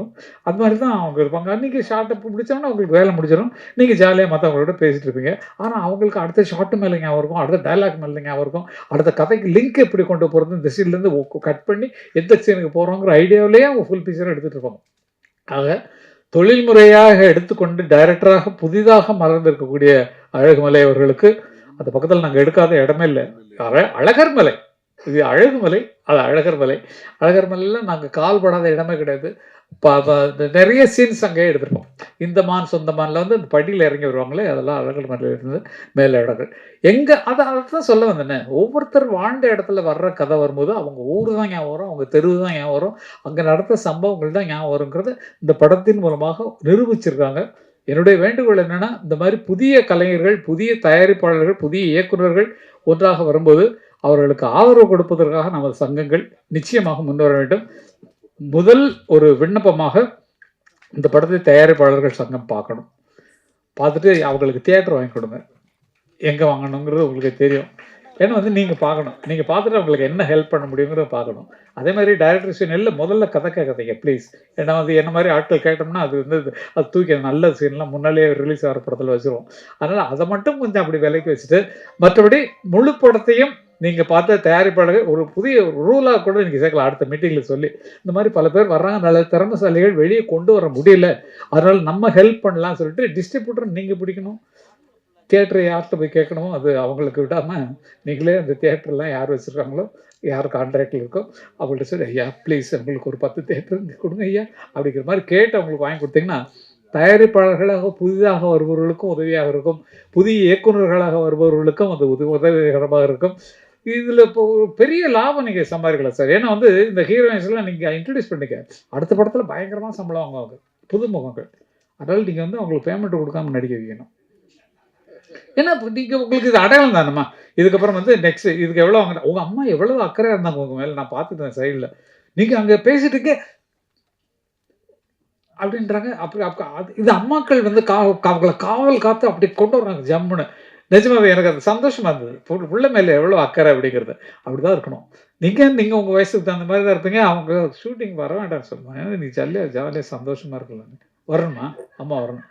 அது மாதிரி தான் அவங்க இருப்பாங்க. நீங்கள் ஷார்ட்டை பிடிச்சோன்னா அவங்களுக்கு வேலை முடிச்சிடும், நீங்கள் ஜாலியாக மற்றவங்களோட பேசிகிட்டு இருப்பீங்க. ஆனால் அவங்களுக்கு அடுத்த ஷார்ட்டு மேலே ஞாபகம் இருக்கும், அடுத்த டைலாக் மேலே ஞாபகம் இருக்கும், அடுத்த கதைக்கு லிங்க் எப்படி கொண்டு போகிறது, இந்த சீன்லேருந்து கட் பண்ணி எந்த சீனுக்கு போகிறோங்கிற ஐடியாவிலேயே அவங்க ஃபுல் பிக்சரை எடுத்துகிட்டு இருப்பாங்க. ஆக தொழில்முறையாக எடுத்துக்கொண்டு டைரக்டராக புதிதாக மலர்ந்திருக்கக்கூடிய அழகுமலை அவர்களுக்கு அந்த பக்கத்தில் நாங்கள் எடுக்காத இடமே இல்லை. அழகர் மலை, இது அழகுமலை, அது அழகர் மலை. அழகர் மலையில் நாங்கள் கால் படாத இடமே கிடையாது. நிறைய சீன்ஸ் அங்கேயே எடுத்திருப்போம். இந்த மான் சொந்த மானில் வந்து அந்த படியில் இறங்கி வருவாங்களே, அதெல்லாம் அழகர் மலையில் இருந்து மேலே இடங்கள் எங்கே அதான் சொல்ல வந்தேன்னு. ஒவ்வொருத்தர் வாழ்ந்த இடத்துல வர்ற கதை வரும்போது அவங்க ஊர் தான் ஞாபகம் வரும், அவங்க தெருவு தான் ஞாபகம் வரும், அங்கே நடந்த சம்பவங்கள் தான் ஞாபகம் வருங்கிறது இந்த படத்தின் மூலமாக நிரூபிச்சிருக்காங்க. என்னுடைய வேண்டுகோள் என்னன்னா, இந்த மாதிரி புதிய கலைஞர்கள், புதிய தயாரிப்பாளர்கள், புதிய இயக்குநர்கள் ஒன்றாக வரும்போது அவர்களுக்கு ஆதரவு கொடுப்பதற்காக நமது சங்கங்கள் நிச்சயமாக முன்வர வேண்டும். முதல் ஒரு விண்ணப்பமாக இந்த படத்தை தயாரிப்பாளர்கள் சங்கம் பார்க்கணும். பார்த்துட்டு அவங்களுக்கு தியேட்டர் வாங்கி கொடுங்க. எங்கே வாங்கணுங்கிறது உங்களுக்கு தெரியும். ஏன்னா வந்து நீங்கள் பார்க்கணும், நீங்கள் பார்த்துட்டு அவங்களுக்கு என்ன ஹெல்ப் பண்ண முடியுங்கிறத பார்க்கணும். அதே மாதிரி டைரக்டர் சீனில் முதல்ல கதை கேட்காதீங்க ப்ளீஸ். ஏன்னா வந்து என்ன மாதிரி ஆட்கள் கேட்டோம்னா அது வந்து அது தூக்கி நல்ல சீன்லாம் முன்னாலேயே ரிலீஸ் ஆகிற படத்தில் வச்சுருவோம். அதனால் அதை மட்டும் கொஞ்சம் அப்படி விலைக்கு வச்சுட்டு, மற்றபடி முழு படத்தையும் நீங்கள் பார்த்த தயாரிப்பாளர்கள் ஒரு புதிய ரூலாக கூட நீங்கள் சேர்க்கலாம். அடுத்த மீட்டிங்கில் சொல்லி இந்த மாதிரி பல பேர் வர்றாங்க, நல்ல திறமைசாலிகள் வெளியே கொண்டு வர முடியல, அதனால் நம்ம ஹெல்ப் பண்ணலாம்னு சொல்லிட்டு டிஸ்ட்ரிபியூட்டர் நீங்கள் பிடிக்கணும். தியேட்டரை யார்கிட்ட போய் கேட்கணுமோ அது அவங்களுக்கு விடாமல் நீங்களே அந்த தியேட்டர்லாம் யார் வச்சுருக்காங்களோ, யார் கான்ட்ராக்டில் இருக்கோ அவங்கள்ட்ட சொல்லி, ஐயா ப்ளீஸ் உங்களுக்கு ஒரு 10 தியேட்டர் கொடுங்க ஐயா அப்படிங்கிற மாதிரி கேட்டு அவங்களுக்கு வாங்கி கொடுத்தீங்கன்னா தயாரிப்பாளர்களாக புதிதாக வருபவர்களுக்கும் உதவியாக இருக்கும், புதிய இயக்குநர்களாக வருபவர்களுக்கும் அது உதவிகரமாக இருக்கும். இதில் இப்போ பெரிய லாபம் நீங்கள் சம்பாதிக்கலாம் சார். ஏன்னா வந்து இந்த ஹீரோயின்ஸ்லாம் நீங்கள் இன்ட்ரடியூஸ் பண்ணிக்க, அடுத்த படத்தில் பயங்கரமாக சம்பளம் வாங்குவாங்க புதுமுகங்கள். அதனால் நீங்கள் வந்து அவங்களுக்கு பேமெண்ட் கொடுக்காம நடிக்க வைக்கணும். ஏன்னா நீங்கள் உங்களுக்கு இது அடையாளம் தானம்மா. இதுக்கப்புறம் வந்து நெக்ஸ்ட் இதுக்கு எவ்வளோ வாங்கினா, உங்கள் அம்மா எவ்வளோ அக்கறையாக இருந்தாங்க உங்கள் மேலே, நான் பார்த்துட்டேன் சைடில். நீங்கள் அங்கே பேசிட்டு இருக்கே அப்படின்றாங்க. அப்படி இது அம்மாக்கள் வந்து அவங்களை காவல் காத்து அப்படி கொண்டு வர்றாங்க ஜம்முன்னு. நிஜமாவே எனக்கு அது சந்தோஷமா இருந்தது. புள்ள மேல எவ்வளோ அக்கறை அப்படிங்கிறது. அப்படிதான் இருக்கணும். நீங்க உங்க வயசுக்கு தகுந்த மாதிரி தான் இருப்பீங்க. அவங்க ஷூட்டிங் வர வேண்டாம்னு சொல்லுவாங்க. நீ ஜாலியா சந்தோஷமா இருக்கலாம். வரணுமா? அம்மா வரணும்.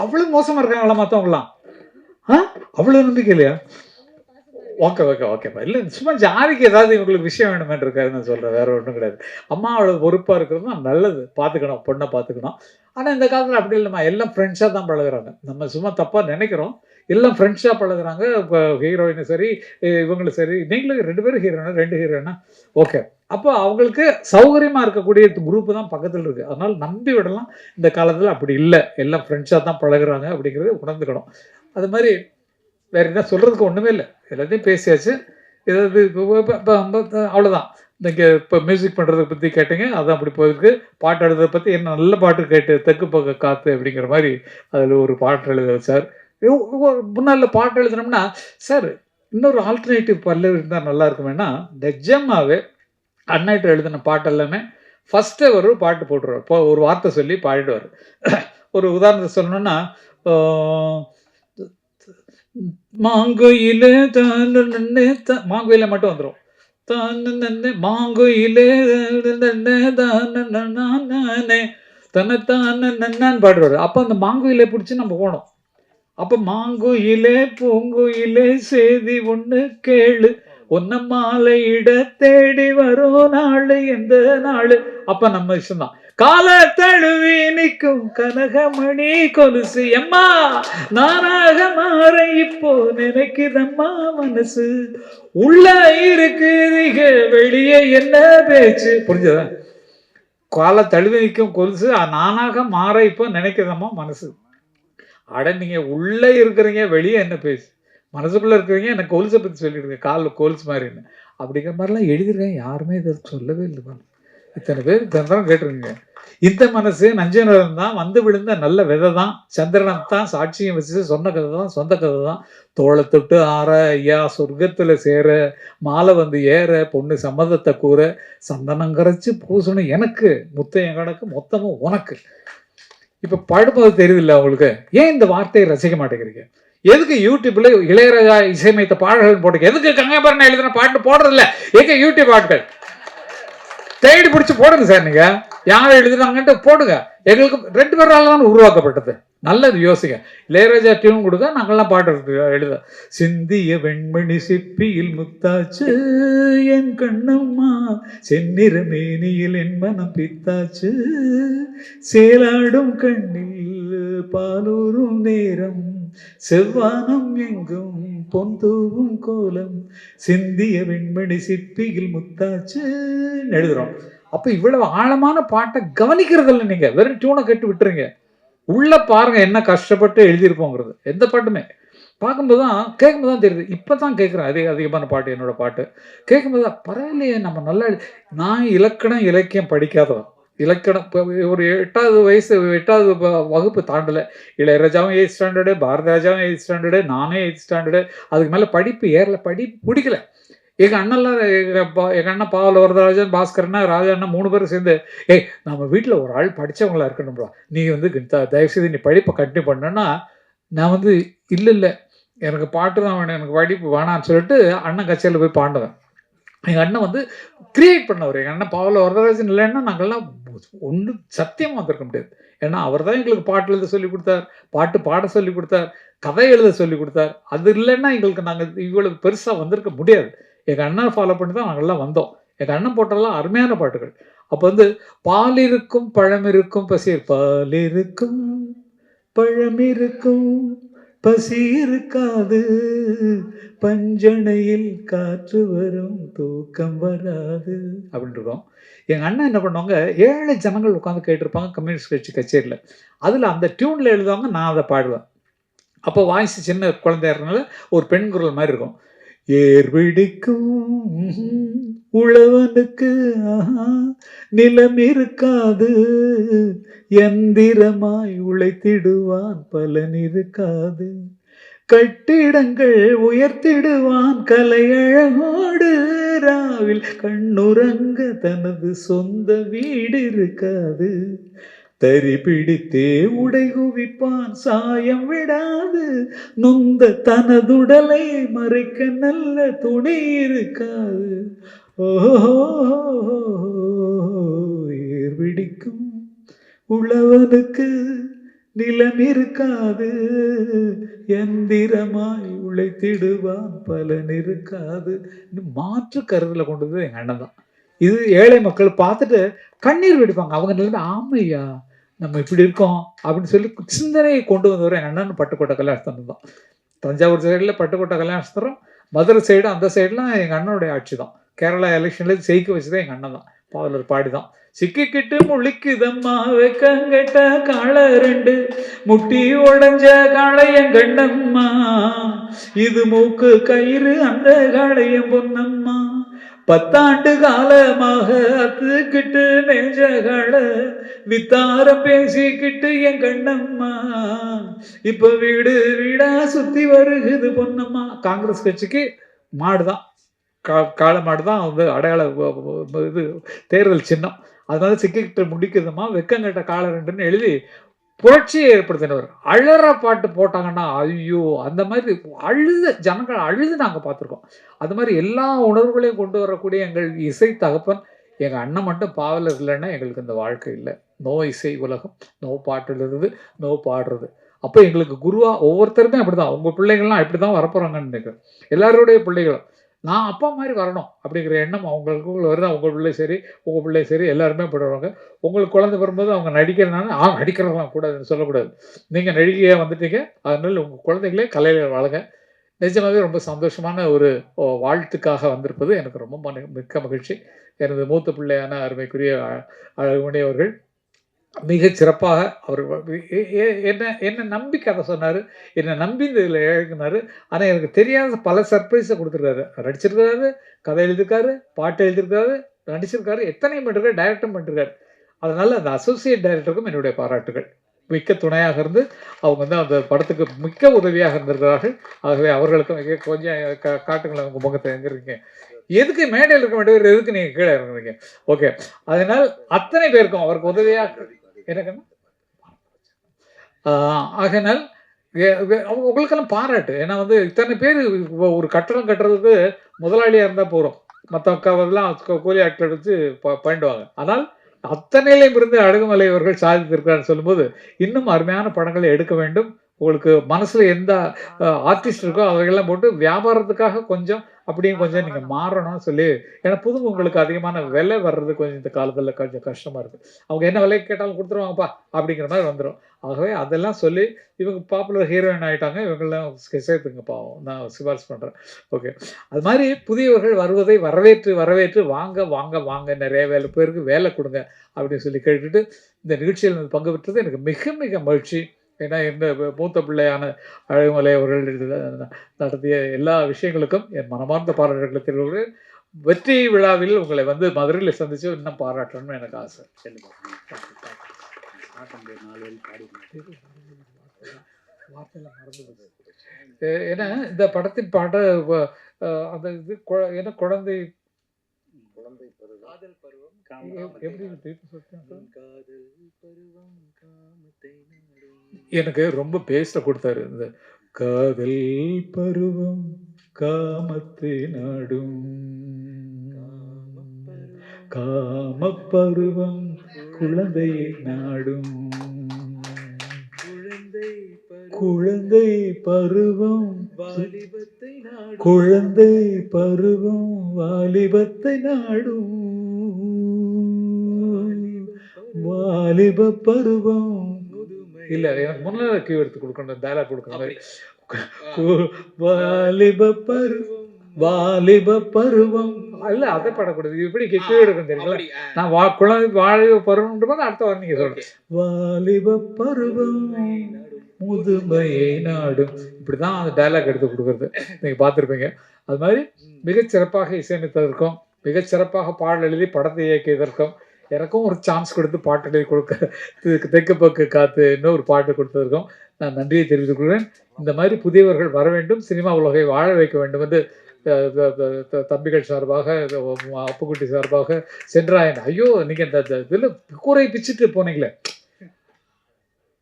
அவ்வளோ மோசமா இருக்காங்களா மத்தவங்கலாம்? ஆ? அவ்வளோ நம்பிக்கை இல்லையா? ஓகேப்பா. இல்ல சும்மா ஜாலிக்கு ஏதாவது இவங்களுக்கு விஷயம் வேணுமேன்னு இருக்காது நான் சொல்றேன். வேற ஒண்ணும் கிடையாது. அம்மா அவ்வளவு பொறுப்பா இருக்கிறது தான் நல்லது. பார்த்துக்கணும். பொண்ண பார்த்துக்கணும். ஆனா இந்த காலத்துல அப்படி இல்லம்மா. எல்லாம் ஃப்ரெண்ட்ஸா தான் பழகுறாங்க. நம்ம சும்மா தப்பா நெனைக்கிறோம். எல்லாம் ஃப்ரெண்ட்ஸா பழகுறாங்க. இப்ப ஹீரோயினும் சரி, இவங்களும் சரி. நீங்களும் 2 பேரும் ஹீரோயினா? 2 ஹீரோயினா? ஓகே. அப்போ அவங்களுக்கு சௌகரியமா இருக்கக்கூடிய குரூப் தான் பக்கத்துல இருக்கு. அதனால நம்பி விடலாம். இந்த காலத்துல அப்படி இல்ல. எல்லாம் ஃப்ரெண்ட்ஸா தான் பழகுறாங்க அப்படிங்கிறத உணர்ந்துக்கணும். அது மாரி வேற என்ன சொல்றதுக்கு ஒண்ணுமே இல்ல. எல்லாத்தையும் பேசியாச்சு. ஏதாவது அவ்வளோதான். நீங்க இப்போ மியூசிக் பண்றத பத்தி கேட்டீங்க. அதான் அப்படி போயிருக்கு. பாட்டு எழுதுறத பத்தி என்ன நல்ல பாட்டு கேட்டு தெற்கு பக்க காத்து அப்படிங்கிற மாரி அதுல ஒரு பாட்டு எழுத வச்சார். முன்னால பாட்டு எழுதுனோம்னா, சார் இன்னொரு ஆல்டர்னேட்டிவ் பல்லவி இருந்தா நல்லா இருக்குமேன்னா, நிஜமாவே அண்ணாட்ட எழுதின பாட்டு எல்லாமே ஃபர்ஸ்ட் ஒரு பாட்டு போட்டுருவார். இப்போ ஒரு வார்த்தை சொல்லி பாடிடுவார். ஒரு உதாரணத்தை சொல்லணும்னா, ஆ மாங்குயிலே மாங்குயில மட்டும் வந்துரும். மாங்குயிலே தனத்தானே பாடுவாரு. அப்ப அந்த மாங்குயிலை பிடிச்சு நம்ம போனோம். அப்ப மாங்குயிலே பூங்குயிலே செய்தி ஒண்ணு கேளு, உன்ன மாலையிட தேடி வரும் நாளு எந்த நாளு. அப்ப நம்ம இஷ்டம்தான். கால தழுவி நிற்கும் கனகமணி கொலுசு எம்மா நானாக மாற இப்போ நினைக்குதம்மா மனசு உள்ள இருக்குதீங்க வெளியே என்ன பேச்சு. புரிஞ்சதா? கால தழுவி நிற்கும் கொலுசு நானாக மாற இப்போ நினைக்குதம்மா மனசு. அட நீங்க உள்ள இருக்கிறீங்க வெளியே என்ன பேசு, மனசுக்குள்ள இருக்கிறீங்க எனக்கு கொலுசை பத்தி சொல்லிடுங்க, காலில் கொலுசு மாதிரின்னு அப்படிங்கிற மாதிரிலாம் எழுதிருக்கேன். யாருமே இதை சொல்லவே இல்லை. இத்தனை பேர் இத்தனை கேட்டிருக்கீங்க. இந்த மனசு நஞ்சனரம் தான், வந்து விழுந்த நல்ல விதை தான், சந்திரனம் தான் சாட்சியம் வச்சு சொன்ன கதை தான், சொந்த கதை தான். தோளை தொட்டு ஆற ஐயா சொர்க்கத்துல சேர, மாலை வந்து ஏற, பொண்ணு சம்மதத்தை கூற, சந்தனம் கரைச்சு பூசணும் எனக்கு, முத்தையன் கணக்கு மொத்தமும் உனக்கு. இப்ப பாடும்போது தெரியுது இல்லை அவங்களுக்கு? ஏன் இந்த வார்த்தையை ரசிக்க மாட்டேங்கிறீங்க? எதுக்கு யூடியூப்ல இளையராஜா இசையமைத்த பாடல்கள் போட்டு, எதுக்கு கங்கபரண எழுதின பாட்டு போடுறது இல்லை? எங்க யூடியூப் ஆட்கள் தேடி பிடிச்சு போடுங்க சார். நீங்க யாரை எழுதுனாங்கன்ட்டு போடுங்க. எங்களுக்கு 2 பேரால தான் உருவாக்கப்பட்டது. நல்லது யோசிங்க. இளையராஜா டியூன் கொடுக்க நாங்கள்லாம் பாட்டு எழுத. சிந்திய வெண்மணி சிப்பியில் முத்தாச்சு என் கண்ணம்மா, செந்நிற மேனியில் என் மனம் பித்தாச்சு, சேலாடும் கண்ணில் பாலூரும் நேரம், செவ்வானம் எங்கும் பொந்தூவும் கோலம், சிந்திய வெண்மணி சிப்பியில் முத்தாச்சு எழுதுறோம். அப்ப இவ்வளவு ஆழமான பாட்டை கவனிக்கிறது இல்லை. நீங்க வெறும் டியூனை கேட்டு விட்டுருங்க. உள்ள பாருங்க என்ன கஷ்டப்பட்டு எழுதியிருப்போங்கிறது. எந்த பாட்டுமே பார்க்கும்போது தான் கேட்கும்போது தான் தெரியுது. இப்பதான் கேட்குறேன் அதிகமான பாட்டு. என்னோட பாட்டு கேட்கும்போது தான் பரவாயில்லையே, நம்ம நல்லா நான் இலக்கணம் இலக்கியம் படிக்காதவன். இலக்கணம் ஒரு 8வது வகுப்பு தாண்டல. இளையராஜாவும் 8th ஸ்டாண்டர்டு, பாரதிராஜாவும் 8th ஸ்டாண்டர்டு, நானே 8th ஸ்டாண்டர்டு. அதுக்கு மேல படிப்பு ஏறல, பிடிக்கல. எங்க அண்ணன்லாம் எங்க அண்ணன் பாவல வரதராஜன், பாஸ்கரனா, ராஜா 3 பேரும் சேர்ந்து, ஏய் நம்ம வீட்டுல ஒரு ஆள் படிச்சவங்களா இருக்கணும்ப்பா, நீ வந்து தயவுசெய்து நீ படிப்பை கண்டினியூ பண்ணனா, நான் வந்து இல்ல எனக்கு பாட்டு தான் வேணும், எனக்கு படிப்பு வேணான்னு சொல்லிட்டு அண்ணன் கச்சேரியில் போய் பாண்டுவேன். எங்க அண்ணன் வந்து கிரியேட் பண்ணவர். எங்க அண்ணன் பாவல வரதராஜன் இல்லைன்னா நாங்கள்லாம் ஒன்றும் சத்தியமா வந்திருக்க முடியாது. ஏன்னா அவர் தான் எங்களுக்கு பாட்டு எழுத சொல்லி கொடுத்தார், பாட்டு பாட சொல்லி கொடுத்தார், கதை எழுத சொல்லி கொடுத்தார். அது இல்லைன்னா எங்களுக்கு நாங்கள் இவ்வளவு பெருசா வந்திருக்க முடியாது. எங்க அண்ணன் ஃபாலோ பண்ணி தான் நாங்கள்லாம் வந்தோம். எங்க அண்ணன் போட்டெல்லாம் அருமையான பாட்டுகள். அப்போ வந்து பால் இருக்கும் பழம் இருக்கும் பசி, பால் இருக்கும் பழம் இருக்கும் பசி இருக்காது, பஞ்சனையில் காற்று வரும் தூக்கம் வராது அப்படின்னு இருக்கோம். எங்க அண்ணன் என்ன பண்ணுவாங்க, 7 ஜனங்கள் உட்காந்து கேட்டிருப்பாங்க கம்யூனிஸ்ட் கட்சி கச்சேரியில். அதுல அந்த டியூன்ல எழுதுவாங்க, நான் அதை பாடுவேன். அப்போ வாய்ஸ் சின்ன குழந்தையா இருக்கனால ஒரு பெண் குரல் மாதிரி இருக்கும். ஏர் பிடிக்கும் உழவனுக்கு நிலம் இருக்காது, எந்திரமாய் உழைத்திடுவான் பலன் இருக்காது, கட்டிடங்கள் உயர்த்திடுவான் கலையழகோடு, ராவில் கண்ணுறங்க தனது சொந்த வீடு இருக்காது, தறி பிடித்தே உடை குவிப்பான் சாயம் விடாது, நொந்த தனதுடலை மறைக்க நல்ல துணை இருக்காது. ஓஹோ ஏர்விடிக்கும் உழவனுக்கு நிலம் இருக்காது, எந்திரமாய் உழைத்திடுவான் பலன் இருக்காது. மாற்று கருத்துல கொண்டு வந்து எங்க அண்ணன் தான். இது ஏழை மக்கள் பார்த்துட்டு கண்ணீர் வெடிப்பாங்க. அவங்க நிலைமை ஆமையா நம்ம இப்படி இருக்கோம் அப்படின்னு சொல்லி சிந்தனையை கொண்டு வந்தவர் எங்க அண்ணன் பட்டுக்கோட்டை கல்யாணஸ்தலம் தான். தஞ்சாவூர் சைடில் பட்டுக்கோட்டை கல்யாணஸ்தலம், மதுரை சைடு அந்த சைடுலாம் எங்க அண்ணனுடைய ஆட்சி தான். கேரளா எலெக்ஷன்ல ஜெயிக்க வச்சதே எங்க அண்ணன் தான். பாவலர் பாடி தான். சிக்கிக்கிட்டு முழிக்குதம்மா வெக்கங்கெட்ட காளை ரெண்டு, முட்டி உடஞ்ச காளையன் கண்ணம்மா, இது மூக்கு கயிறு அந்த காளையம் பொன்னம்மா, 10 ஆண்டு காலமாக அத்துக்கிட்டு மேஞ்ச காளை, வித்தாரம் பேசிக்கிட்டு என் கண்ணம்மா, இப்ப வீடு வீடா சுத்தி வருகுது பொன்னம்மா. காங்கிரஸ் கட்சிக்கு மாடுதான், காளை மாடு தான் வந்து அடையாள இது தேர்தல் சின்னம். அதனால சிக்கிக்கிட்ட முடிக்குதுமா வெக்கங்கட்ட காளை ரெண்டுன்னு எழுதி புரட்சியை ஏற்படுத்தினவர். அழற பாட்டு போட்டாங்கன்னா ஐயோ, அந்த மாதிரி அழுத ஜனங்கள் அழுது நாங்கள் பார்த்துருக்கோம். அது மாதிரி எல்லா உணர்வுகளையும் கொண்டு வரக்கூடிய எங்கள் இசை தகப்பன் எங்கள் அண்ணன் மட்டும் பாவலர் இல்லைன்னா எங்களுக்கு இந்த வாழ்க்கை இல்லை. நோ இசை உலகம், நோ பாட்டுறது, நோ பாடுறது. அப்போ எங்களுக்கு குருவா ஒவ்வொருத்தருமே அப்படிதான். உங்கள் பிள்ளைகள்லாம் எப்படி தான் வரப்போகிறாங்கன்னு நினைக்கிறேன். எல்லாருடைய பிள்ளைகளும் நான் அப்பா மாதிரி வரணும் அப்படிங்கிற எண்ணம் அவங்களுக்கு வருது. உங்கள் பிள்ளை சரி, உங்கள் பிள்ளை சரி, எல்லாருமே படுவாங்க. உங்களுக்கு குழந்தை வரும்போது அவங்க நடிக்கிறனால நடிக்கிறவங்களாம் கூடாதுன்னு சொல்லக்கூடாது. நீங்கள் நடிகையாக வந்துட்டீங்க, அதனால உங்கள் குழந்தைகளே கலையில் வளங்க. நிஜமாகவே ரொம்ப சந்தோஷமான ஒரு வாழ்த்துக்காக வந்திருப்பது எனக்கு ரொம்ப மிக்க மகிழ்ச்சி. எனது மூத்த பிள்ளையான அருமைக்குரிய அழகுமணி அவர்கள் மிகச் சிறப்பாக அவர் என்ன நம்பி கதை சொன்னார், என்னை நம்பி இந்த இதில் இறங்கினார். ஆனால் எனக்கு தெரியாத பல சர்ப்ரைஸை கொடுத்துருக்காரு. நடிச்சிருக்காரு, கதை எழுதியிருக்காரு, பாட்டு எழுதியிருக்காரு, நடிச்சிருக்காரு, எத்தனையும் பண்ணிருக்காரு, டைரக்டும் பண்ணிருக்காரு. அதனால அந்த அசோசியேட் டைரக்டருக்கும் என்னுடைய பாராட்டுகள். மிக்க துணையாக இருந்து அவங்க வந்து அந்த படத்துக்கு மிக்க உதவியாக இருந்திருக்கிறார்கள். ஆகவே அவர்களுக்கும் கொஞ்சம் காட்டுங்களேன் உங்கள் முகத்தை எங்கே இருக்கீங்க, எதுக்கு மேடையில் இருக்க வேண்டியவர், எதுக்கு நீங்கள் கீழே இறங்குறீங்க? ஓகே, அதனால் அத்தனை பேருக்கும் அவருக்கு உதவியாக எனக்கு ஆகினால் உங்களுக்கெல்லாம் பாராட்டு. ஏன்னா வந்து இத்தனை பேர் ஒரு கட்டடம் கட்டுறதுக்கு முதலாளியாக இருந்தால் போகிறோம், மற்றவெல்லாம் கூலி ஆட்கள் வச்சு பண்ணிடுவாங்க. ஆனால் அத்தனையிலையும் இருந்து அழகுமலை அவர்கள் சாதித்திருக்கிறான்னு சொல்லும்போது இன்னும் அருமையான படங்களை எடுக்க வேண்டும். உங்களுக்கு மனசுல எந்த ஆர்டிஸ்ட் இருக்கோ அவைகள்லாம் போட்டு வியாபாரத்துக்காக கொஞ்சம் அப்படியும் கொஞ்சம் நீங்க மாறணும்னு சொல்லி, ஏன்னா புதுமுகங்களுக்கு அதிகமான விலை வர்றது கொஞ்சம் இந்த காலத்துல கொஞ்சம் கஷ்டமா இருக்கு. அவங்க என்ன விலை கேட்டாலும் கொடுத்துருவாங்கப்பா அப்படிங்கிற மாதிரி வந்துடும். ஆகவே அதெல்லாம் சொல்லி இவங்க பாப்புலர் ஹீரோயின் ஆயிட்டாங்க, இவங்கெல்லாம் சேர்த்துங்கப்பா, நான் சிபாரிசு பண்றேன். ஓகே, அது மாதிரி புதியவர்கள் வருவதை வரவேற்று வாங்க வாங்க வாங்க, நிறைய பேருக்கு வேலை கொடுங்க அப்படின்னு சொல்லி கேட்டுட்டு இந்த நிகழ்ச்சியில் பங்கு பெற்றது எனக்கு மிக மிக மகிழ்ச்சி. ஏன்னா இந்த மூத்த பிள்ளையான அழகுமலை அவர்கள் நடத்திய எல்லா விஷயங்களுக்கும் என் மனமார்ந்த பாராட்டுகளை தெரிவிக்கிறேன். வெற்றி விழாவில் உங்களை வந்து மதுரையில் சந்திச்சு இன்னும் பாராட்டணும்னு எனக்கு ஆசை. ஏன்னா இந்த படத்தின் பாட அந்த இது என்ன குழந்தை எனக்கு ரொம்ப பேஸ்ட கொடுத்தாரு. இந்த காதல் பருவம் காமத்தை நாடும், காம பருவம் குழந்தையை நாடும், குழந்தை பருவம் குழந்தை பருவம் வாலிபத்தை நாடும், வாலிப பருவம் இல்ல எனக்கு முன்னால கீ எடுத்து கொடுக்கணும், டயலாக் கொடுக்குற மாதிரி. வாலிப பருவம் இல்ல, அதை பாடக்கூடாது, இப்படி கீ எடுக்கணும் தெரியுங்களா? நான் குழந்தை வாலிப பருவம் போது அடுத்த வாரம் நீங்க சொல்றேன், வாலிப பருவம் முதுமையை நாடும், இப்படிதான் அந்த டயலாக் எடுத்து கொடுக்கறது நீங்க பார்த்துருப்பீங்க. அது மாதிரி மிகச்சிறப்பாக இசையமைத்ததற்கும் மிகச்சிறப்பாக பாடல் எழுதி படத்தை இயக்கியதற்கும் எனக்கும் ஒரு சான்ஸ் கொடுத்து பாட்டு எழுதி கொடுக்க தெற்கு பக்கு காத்து இன்னொரு பாட்டு கொடுத்ததற்கும் நான் நன்றியை தெரிவித்துக் கொள்கிறேன். இந்த மாதிரி புதியவர்கள் வர வேண்டும், சினிமா உலகை வாழ வைக்க வேண்டும் என்று தம்பிகள் சார்பாக, அப்புக்குட்டி சார்பாக, சென்றாயன், ஐயோ நீங்கள் இந்த இதில் கூரை பிச்சுட்டு போனீங்களே,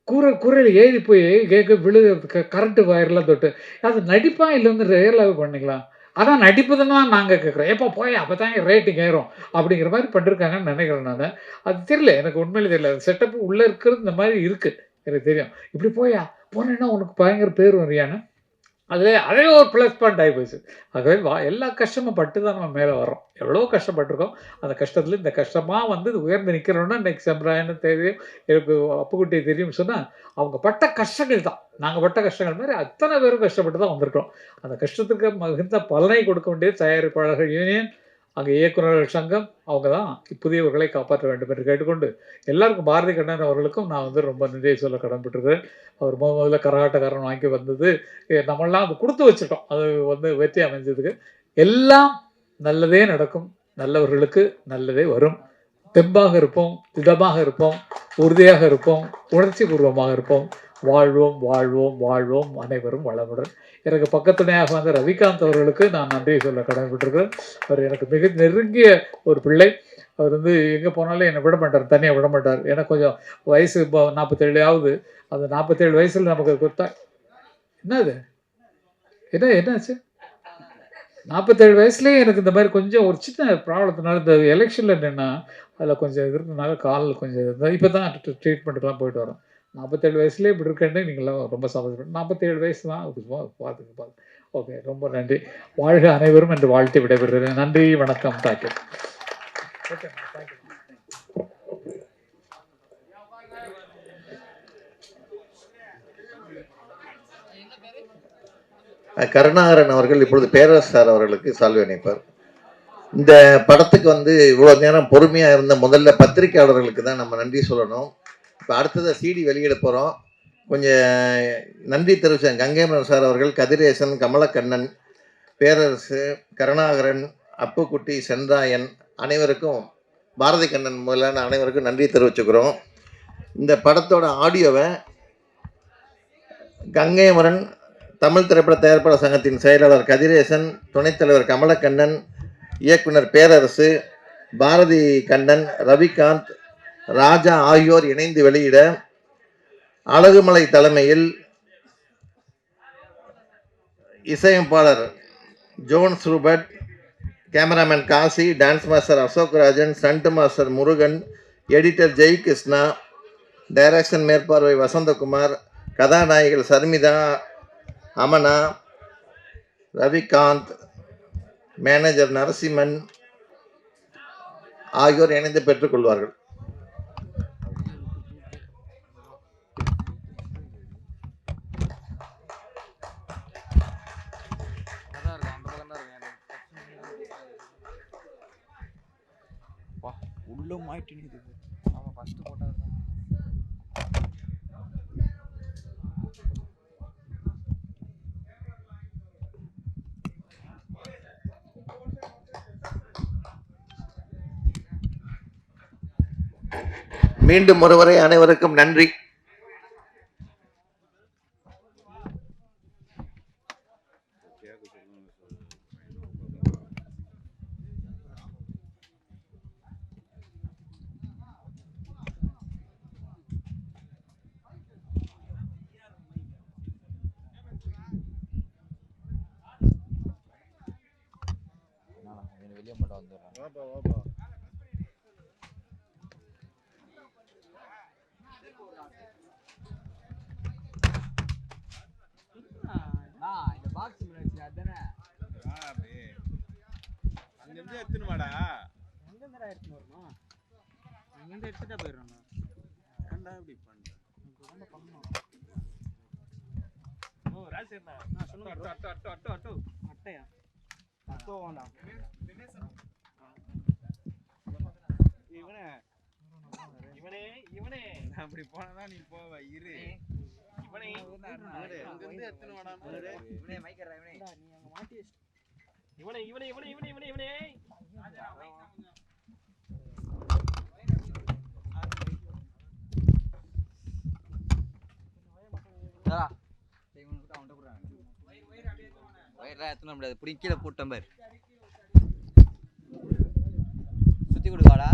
கூரையில் ஏறி போய் கரண்ட்டு வயர்லாம் தொட்டு அது நடிப்பா இல்லை வந்து ரியலாகவே பண்ணிக்கலாம். ஆனால் நடிப்புதுன்னா நாங்கள் கேட்குறோம், எப்போ போய் அப்போ தாங்க ரேட்டிங் ஏறும் அப்படிங்கிற மாதிரி பண்ணிருக்காங்கன்னு நினைக்கிறேன் நான். அது தெரியல, எனக்கு உண்மையிலே தெரியல. செட்டப் உள்ளே இருக்கிறது இந்த மாதிரி இருக்குது எனக்கு தெரியும். இப்படி போனேன்னா உனக்கு பயங்கர பேர் வரியான்னு அதே ஒரு ப்ளஸ் பாயிண்ட் ஆகி போச்சு. ஆகவே எல்லா கஷ்டமும் பட்டு தான் நம்ம மேலே வர்றோம். எவ்வளோ கஷ்டப்பட்டிருக்கோம். அந்த கஷ்டத்தில் இந்த கஷ்டமாக வந்து உயர்ந்து நிற்கிறோன்னா இன்றைக்கி செம்ராயன்னு தெரியும், எனக்கு அப்புக்குட்டி தெரியும்னு சொன்னால் அவங்க பட்ட கஷ்டங்கள் தான். நாங்கள் பட்ட கஷ்டங்கள் மாதிரி அத்தனை பேரும் கஷ்டப்பட்டு தான் வந்திருக்கோம். அந்த கஷ்டத்துக்கு மிகுந்த பலனை கொடுக்க வேண்டியது தயாரிப்பாளர்கள் யூனியன், அங்கே இயக்குநர்கள் சங்கம், அவங்க தான் புதியவர்களை காப்பாற்ற வேண்டும் என்று கேட்டுக்கொண்டு எல்லாருக்கும் பாரதி கண்ணன் அவர்களுக்கும் நான் வந்து ரொம்ப நன்றியை சொல்ல கடன்பட்டுருக்கிறேன். அவர் முதல்ல கரகாட்டக்காரன் வாங்கி வந்தது நம்மளாம் அது கொடுத்து வச்சுட்டோம். அது வந்து வெற்றி அமைஞ்சதுக்கு எல்லாம் நல்லதே நடக்கும், நல்லவர்களுக்கு நல்லதே வரும். தெம்பாக இருப்போம், திடமாக இருப்போம், உறுதியாக இருப்போம், உணர்ச்சி பூர்வமாக இருப்போம். வாழ்வோம் வாழ்வோம் வாழ்வோம், அனைவரும் வளமுடன். எனக்கு பக்கத்துணையாக வந்த ரவிகாந்த் அவர்களுக்கு நான் நன்றியை சொல்ல கடமைப்பட்டிருக்கிறேன். அவர் எனக்கு மிக நெருங்கிய ஒரு பிள்ளை. அவர் வந்து எங்கே போனாலும் என்னை விட மாட்டார், தனியாக விட மாட்டார். எனக்கு கொஞ்சம் வயசு இப்போ 47 ஆகுது. அந்த 47 வயசில் நமக்கு கொடுத்தா என்னது என்னாச்சு 47 வயசுலேயே எனக்கு இந்த மாதிரி கொஞ்சம் ஒரு சின்ன ப்ராப்ளத்தினால இந்த எலெக்ஷனில் என்னென்னா அதில் கொஞ்சம் இருக்கிறதுனால காலில் கொஞ்சம் இப்போ தான் ட்ரீட்மெண்ட்டுக்கெலாம் போயிட்டு வரோம். 47 வயசுலேயே இப்படி இருக்கேன்னு நீங்களாம் ரொம்ப சந்தோஷப்படும். 47 வயசு தான் பார்த்துங்க. ஓகே, ரொம்ப நன்றி. வாழ்க அனைவரும் என்று வாழ்த்து விடைபெறுகிறேன். நன்றி, வணக்கம், தேங்க்யூ. Okay, thank you. கருணாகரன் அவர்கள் இப்பொழுது பேரரசு சார் அவர்களுக்கு சால்வை அணிப்பார். இந்த படத்துக்கு வந்து இவ்வளோ நேரம் பொறுமையாக இருந்த முதல்ல பத்திரிகையாளர்களுக்கு தான் நம்ம நன்றி சொல்லணும். இப்போ அடுத்ததை சிடி வெளியிட போகிறோம். கொஞ்சம் நன்றி தெரிவித்தேன். கங்கைமரன் சார் அவர்கள், கதிரேசன், கமலக்கண்ணன், பேரரசு, கருணாகரன், அப்புக்குட்டி, சென்றாயன் அனைவருக்கும், பாரதி கண்ணன் முதலான அனைவருக்கும் நன்றி தெரிவிச்சுக்கிறோம். இந்த படத்தோட ஆடியோவை கங்கைமரன், தமிழ் திரைப்பட தயாரிப்பாளர் சங்கத்தின் செயலாளர் கதிரேசன், துணைத் தலைவர் கமலக்கண்ணன், இயக்குனர் பேரரசு, பாரதி கண்ணன், ரவிகாந்த், ராஜா ஆகியோர் இணைந்து வெளியிட, அழகுமலை தலைமையில் இசையமைப்பாளர் Jones Rupert, cameraman Kasi, dance master Ashokrajan, stunt master Murugan, editor Jai Krishna, direction மேற்பார்வை வசந்தகுமார், கதாநாயகிகள் சர்மிதா, அமனா, ரவிகாந்த், மேனேஜர் நரசிம்மன் ஆகியோர் இணைந்து பெற்றுக்கொள்வார்கள். மீண்டும் ஒருவரை அனைவருக்கும் நன்றி. இவனே அப்படி போனா நீ போவ இரு. இவனே முடியாது, கீழே போட்டேன் பாரு, சுத்தி கொடுக்காடா.